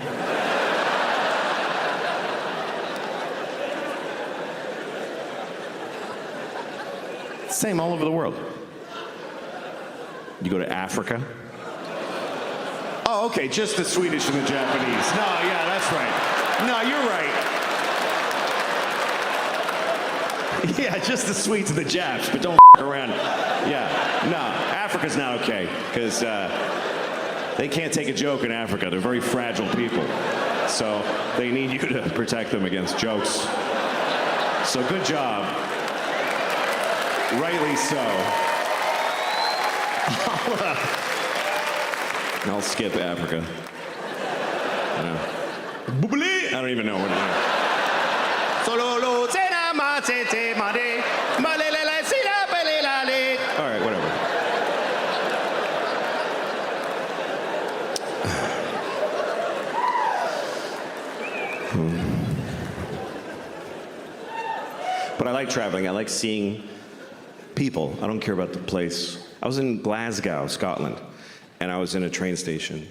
Same all over the world. You go to Africa. Oh, okay, just the Swedish and the Japanese. No, yeah, that's right. No, you're right. Yeah, just the Swedes and the Japs, but don't around. Yeah, no, Africa's not okay, because they can't take a joke in Africa. They're very fragile people. So they need you to protect them against jokes. So good job. Rightly so. I'll skip Africa. I don't even know what it is. All right, whatever. But I like traveling. I like seeing people. I don't care about the place. I was in Glasgow, Scotland, and I was in a train station,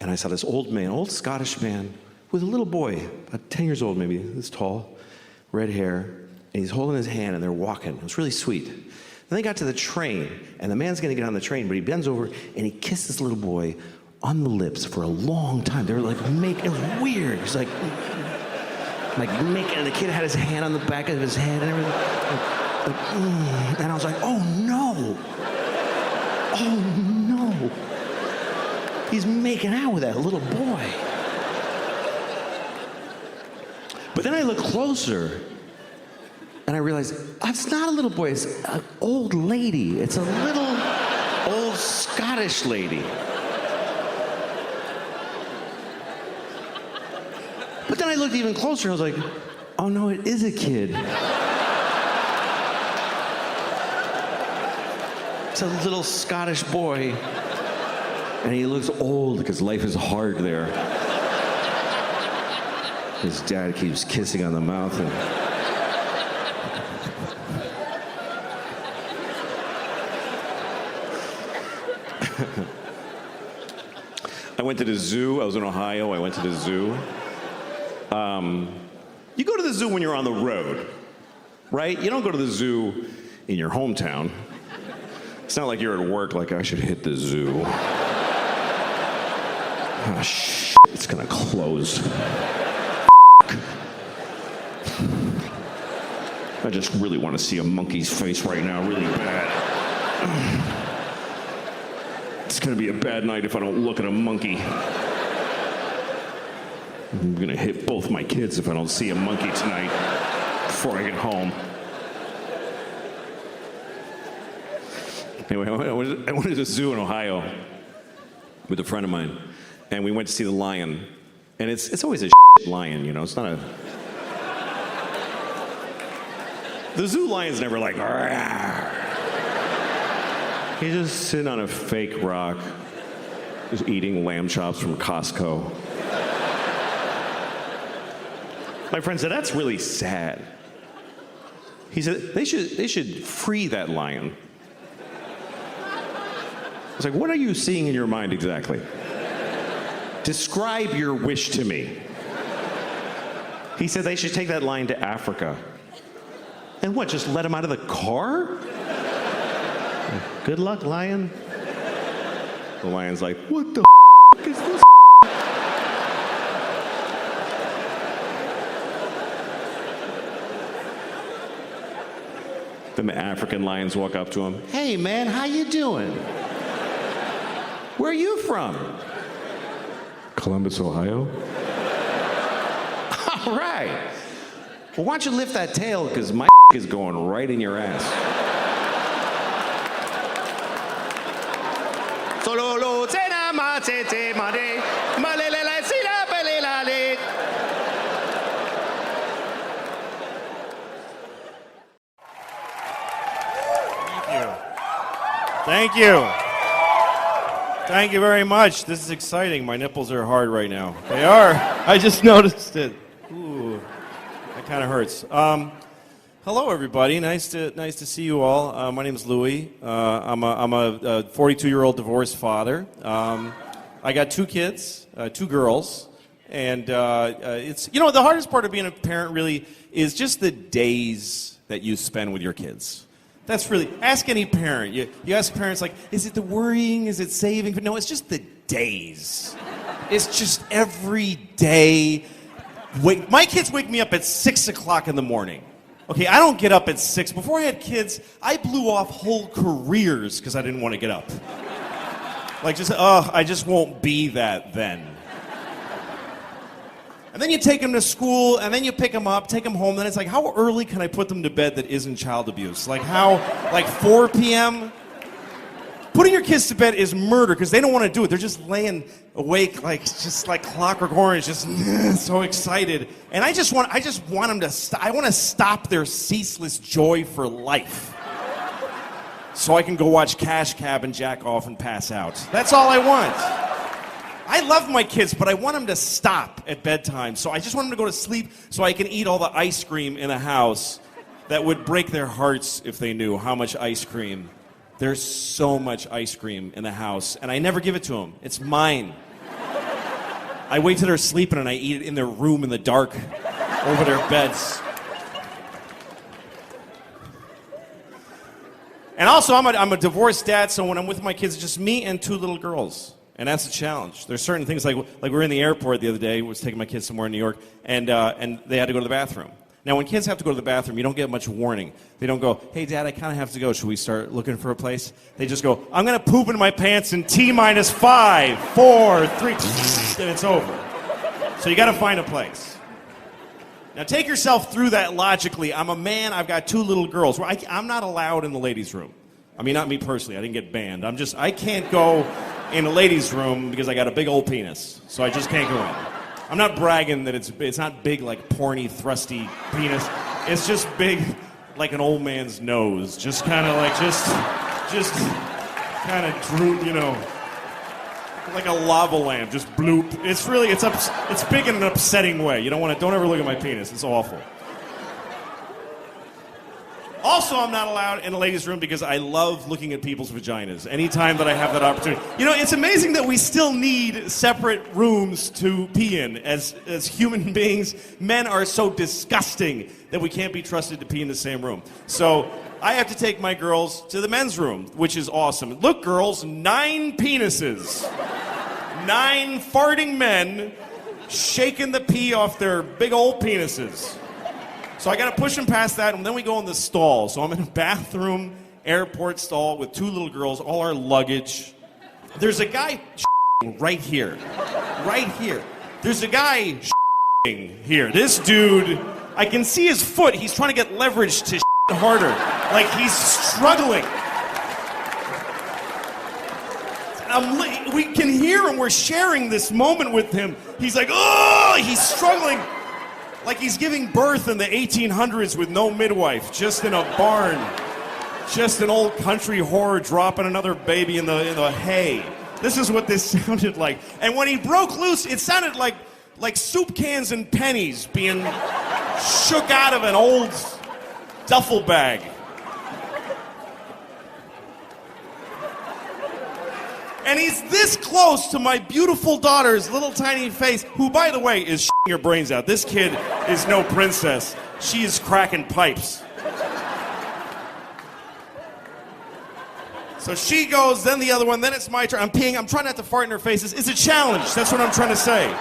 and I saw this old man, old Scottish man, with a little boy, about 10 years old maybe, this tall, red hair, and he's holding his hand, and they're walking. It was really sweet. Then they got to the train, and the man's going to get on the train, but he bends over, and he kissed this little boy on the lips for a long time. They were like making, it was weird. He's like making, and the kid had his hand on the back of his head and everything. And I was like, oh no. Oh no. He's making out with that little boy. But then I look closer and I realized it's not a little boy, it's an old lady. It's a little old Scottish lady. But then I looked even closer and I was like, oh no, it is a kid. It's a little Scottish boy. And he looks old because life is hard there. His dad keeps kissing on the mouth and I went to the zoo. I was in Ohio. I went to the zoo. You go to the zoo when you're on the road, right? You don't go to the zoo in your hometown. It's not like you're at work like, I should hit the zoo. Oh, shit, it's gonna close. I just really want to see a monkey's face right now, really bad. It's gonna be a bad night if I don't look at a monkey. I'm gonna hit both my kids if I don't see a monkey tonight before I get home. Anyway, I went to the zoo in Ohio with a friend of mine, and we went to see the lion. And it's always a lion, you know, it's not a... The zoo lion's never like, "Argh." He's just sitting on a fake rock, just eating lamb chops from Costco. My friend said, that's really sad. He said, they should free that lion. I was like, what are you seeing in your mind exactly? Describe your wish to me. He said they should take that lion to Africa. And what, just let him out of the car? Good luck, lion. The lion's like, what the is this? Then the African lions walk up to him. Hey, man, how you doing? Where are you from? Columbus, Ohio. All right. Well, why don't you lift that tail, because my is going right in your ass. Thank you. Thank you very much. This is exciting. My nipples are hard right now. They are. I just noticed it. Ooh, that kind of hurts. Hello, everybody. Nice to see you all. My name is Louie. I'm a 42-year-old divorced father. I got 2 kids, 2 girls, and it's the hardest part of being a parent really is just the days that you spend with your kids. That's really, ask any parent. You ask parents, like, is it the worrying? Is it saving? But no, it's just the days. It's just every day. My kids wake me up at 6 o'clock in the morning. Okay, I don't get up at 6. Before I had kids, I blew off whole careers because I didn't want to get up. Like, I just won't be that then. And then you take them to school, and then you pick them up, take them home, then it's like, how early can I put them to bed that isn't child abuse? Like 4 p.m.? Putting your kids to bed is murder because they don't want to do it. They're just laying awake just like Clockwork Orange, just so excited. And I just want them to stop. I want to stop their ceaseless joy for life. So I can go watch Cash Cab and jack off and pass out. That's all I want. I love my kids, but I want them to stop at bedtime. So I just want them to go to sleep so I can eat all the ice cream in the house that would break their hearts if they knew how much ice cream. There's so much ice cream in the house, and I never give it to them. It's mine. I wait till they're sleeping, and I eat it in their room in the dark over their beds. And also, I'm a divorced dad, so when I'm with my kids, it's just me and 2 little girls. And that's a challenge. There's certain things, like we were in the airport the other day, I was taking my kids somewhere in New York, and they had to go to the bathroom. Now, when kids have to go to the bathroom, you don't get much warning. They don't go, hey, Dad, I kind of have to go. Should we start looking for a place? They just go, I'm going to poop in my pants in T-minus 5, 4, 3, and it's over. So you got to find a place. Now, take yourself through that logically. I'm a man. I've got 2 little girls. I'm not allowed in the ladies' room. I mean, not me personally. I didn't get banned. I can't go in the ladies' room because I got a big old penis. So I just can't go in. I'm not bragging that it's not big like porny, thrusty penis. It's just big like an old man's nose. Just kind of like, just kind of droop, like a lava lamp, just bloop. It's big in an upsetting way. You don't ever look at my penis. It's awful. Also, I'm not allowed in the ladies' room because I love looking at people's vaginas anytime that I have that opportunity. It's amazing that we still need separate rooms to pee in. As human beings, men are so disgusting that we can't be trusted to pee in the same room. So I have to take my girls to the men's room, which is awesome. Look, girls, 9 penises. 9 farting men shaking the pee off their big old penises. So I got to push them past that, and then we go in the stall. So I'm in a bathroom, airport stall with 2 little girls, all our luggage. There's a guy right here. Right here. There's a guy here. This dude, I can see his foot. He's trying to get leverage to harder. Like he's struggling. We can hear him. We're sharing this moment with him. He's like, oh, he's struggling. Like he's giving birth in the 1800s with no midwife, just in a barn. Just an old country whore dropping another baby in the hay. This is what this sounded like. And when he broke loose, it sounded like soup cans and pennies being shook out of an old duffel bag. And he's this close to my beautiful daughter's little tiny face, who, by the way, is shitting her brains out. This kid is no princess. She is cracking pipes. So she goes, then the other one, then it's my turn. I'm peeing. I'm trying not to fart in her faces. It's a challenge. That's what I'm trying to say.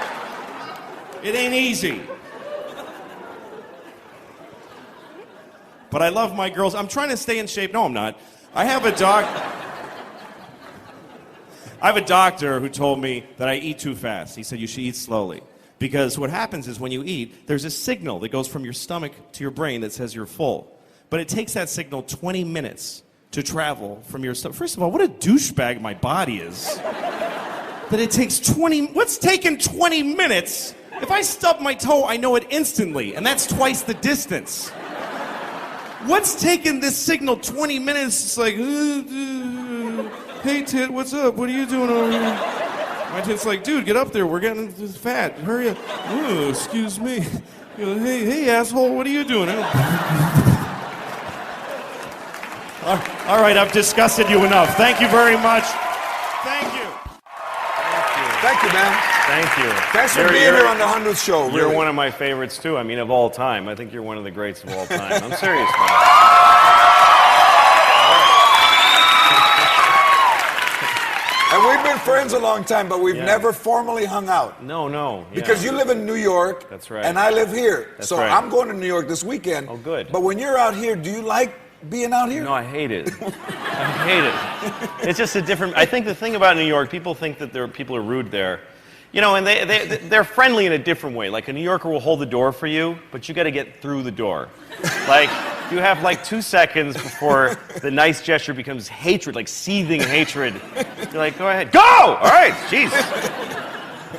It ain't easy. But I love my girls. I'm trying to stay in shape. No, I'm not. I have a doctor who told me that I eat too fast. He said you should eat slowly. Because what happens is when you eat, there's a signal that goes from your stomach to your brain that says you're full. But it takes that signal 20 minutes to travel from your stomach. First of all, what a douchebag my body is. That it takes 20... What's taking 20 minutes? If I stub my toe, I know it instantly. And that's twice the distance. What's taking this signal 20 minutes? It's like... hey, Tit, what's up? What are you doing over here? My Tit's like, dude, get up there. We're getting fat. Hurry up. Ooh, excuse me. Hey, asshole, what are you doing? All right, I've disgusted you enough. Thank you very much. Thank you. Thank you, man. Thank you. Thanks for being here on the 100th show. You're really. one of my favorites, too. I mean, of all time. I think you're one of the greats of all time. I'm serious, man. And we've been been friends a long time, but we've never formally hung out. No. Because you live in New York. That's right. And I live here. That's so right. I'm going to New York this weekend. Oh, good. But when you're out here, do you like being out here? No, I hate it. I hate it. It's just a different... I think the thing about New York, people think that people are rude there. You know, and they're friendly in a different way. Like, a New Yorker will hold the door for you, but you got to get through the door. Like, you have like 2 seconds before the nice gesture becomes hatred, like seething hatred. You're like, go ahead. Go! All right, jeez.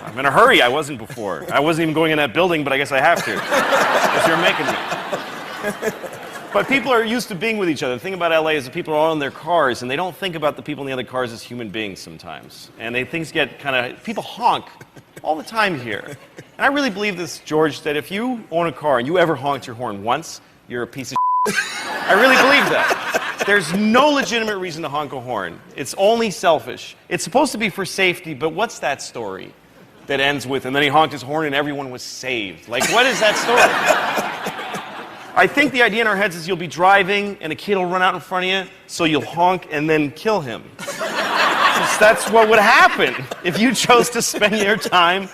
I'm in a hurry. I wasn't before. I wasn't even going in that building, but I guess I have to. Because you're making me. But people are used to being with each other. The thing about LA is that people are all in their cars, and they don't think about the people in the other cars as human beings sometimes. And things get kind of... People honk all the time here. And I really believe this, George, that if you own a car and you ever honked your horn once, you're a piece of shit. I really believe that. There's no legitimate reason to honk a horn. It's only selfish. It's supposed to be for safety, but what's that story that ends with, and then he honked his horn and everyone was saved? Like, what is that story? I think the idea in our heads is you'll be driving and a kid will run out in front of you, so you'll honk and then kill him. That's what would happen if you chose to spend your time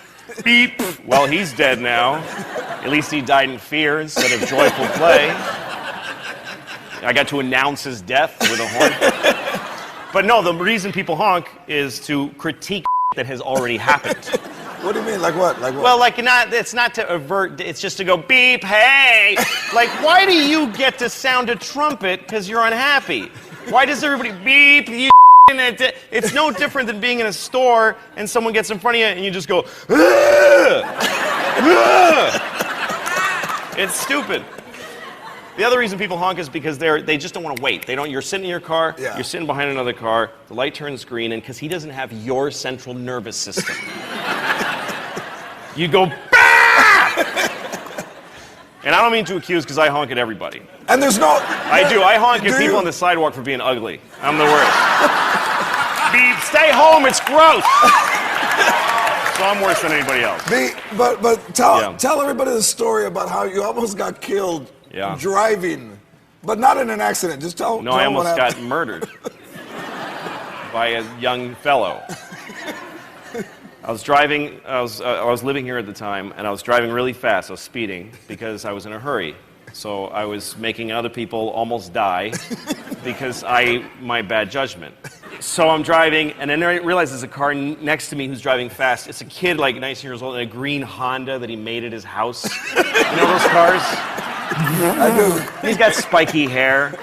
beep. Well, he's dead now. At least he died in fear instead of joyful play. I got to announce his death with a horn. But no, the reason people honk is to critique that has already happened. What do you mean? Like what? Like what? Well, like it's not to avert, it's just to go beep, hey! Like, why do you get to sound a trumpet because you're unhappy? Why does everybody beep, you It's no different than being in a store and someone gets in front of you and you just go, ugh! Ugh! It's stupid. The other reason people honk is because they just don't want to wait. You're sitting in your car, you're sitting behind another car, the light turns green, and because he doesn't have your central nervous system, you go, bah! And I don't mean to accuse because I honk at everybody. And there's no... I do. I honk at people on the sidewalk for being ugly. I'm the worst. Beep, stay home, it's gross. So I'm worse than anybody else. But tell everybody the story about how you almost got killed driving, but not in an accident. Just tell. No, I almost got murdered by a young fellow. I was driving. I was living here at the time, and I was driving really fast. I was speeding because I was in a hurry. So I was making other people almost die because my bad judgment. So I'm driving, and then I realize there's a car next to me who's driving fast. It's a kid, like 19 years old, in a green Honda that he made at his house. You know those cars? I do. He's got spiky hair.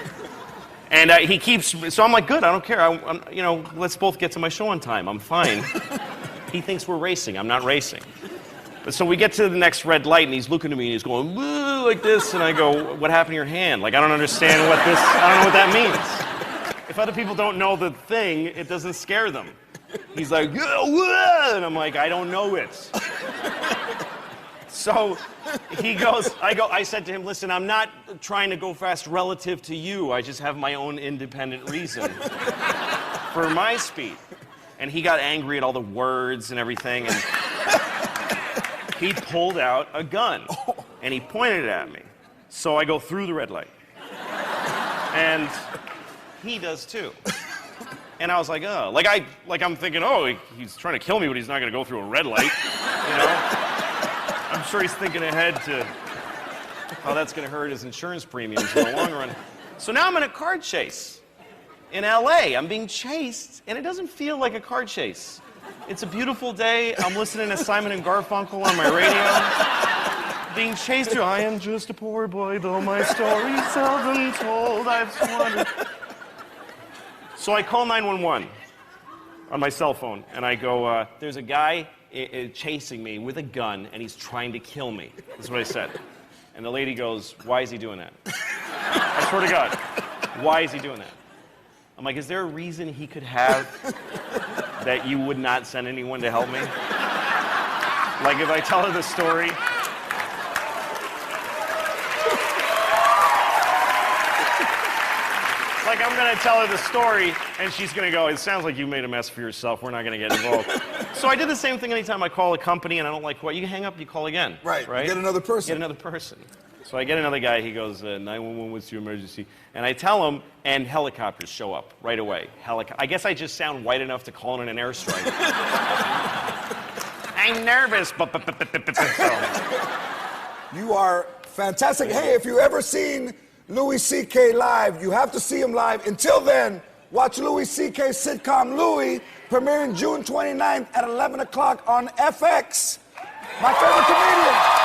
And he keeps, so I'm like, good, I don't care. Let's both get to my show on time. I'm fine. He thinks we're racing. I'm not racing. But so we get to the next red light, and he's looking at me, and he's going, woo, like this. And I go, what happened to your hand? Like, I don't understand I don't know what that means. If other people don't know the thing, it doesn't scare them. He's like, whoa, and I'm like, I don't know it. So he goes, I said to him, listen, I'm not trying to go fast relative to you. I just have my own independent reason for my speed. And he got angry at all the words and everything, and he pulled out a gun, and he pointed it at me. So I go through the red light. And he does too. And I was like, oh. I'm thinking, oh, he's trying to kill me, but he's not going to go through a red light. You know? I'm sure he's thinking ahead to how that's going to hurt his insurance premiums in the long run. So now I'm in a car chase in LA. I'm being chased, and it doesn't feel like a car chase. It's a beautiful day. I'm listening to Simon and Garfunkel on my radio. Being chased through, I am just a poor boy, though my story's seldom told. I've squandered. So I call 911 on my cell phone, and I go, there's a guy chasing me with a gun, and he's trying to kill me. That's what I said. And the lady goes, why is he doing that? I swear to God, why is he doing that? I'm like, is there a reason he could have that you would not send anyone to help me? Like, if I tell her the story... Like, I'm going to tell her the story, and she's going to go, it sounds like you made a mess for yourself. We're not going to get involved. So I did the same thing anytime I call a company and I don't like what. You hang up, you call again. Right. Right? Get another person. Get another person. So I get another guy, he goes, 911, what's your emergency? And I tell him, and helicopters show up right away. I guess I just sound white enough to call in an airstrike. I'm nervous. You are fantastic. Hey, if you ever seen Louis C.K. live, you have to see him live. Until then, watch Louis C.K.'s sitcom Louie, premiering June 29th at 11 o'clock on FX. My favorite comedian.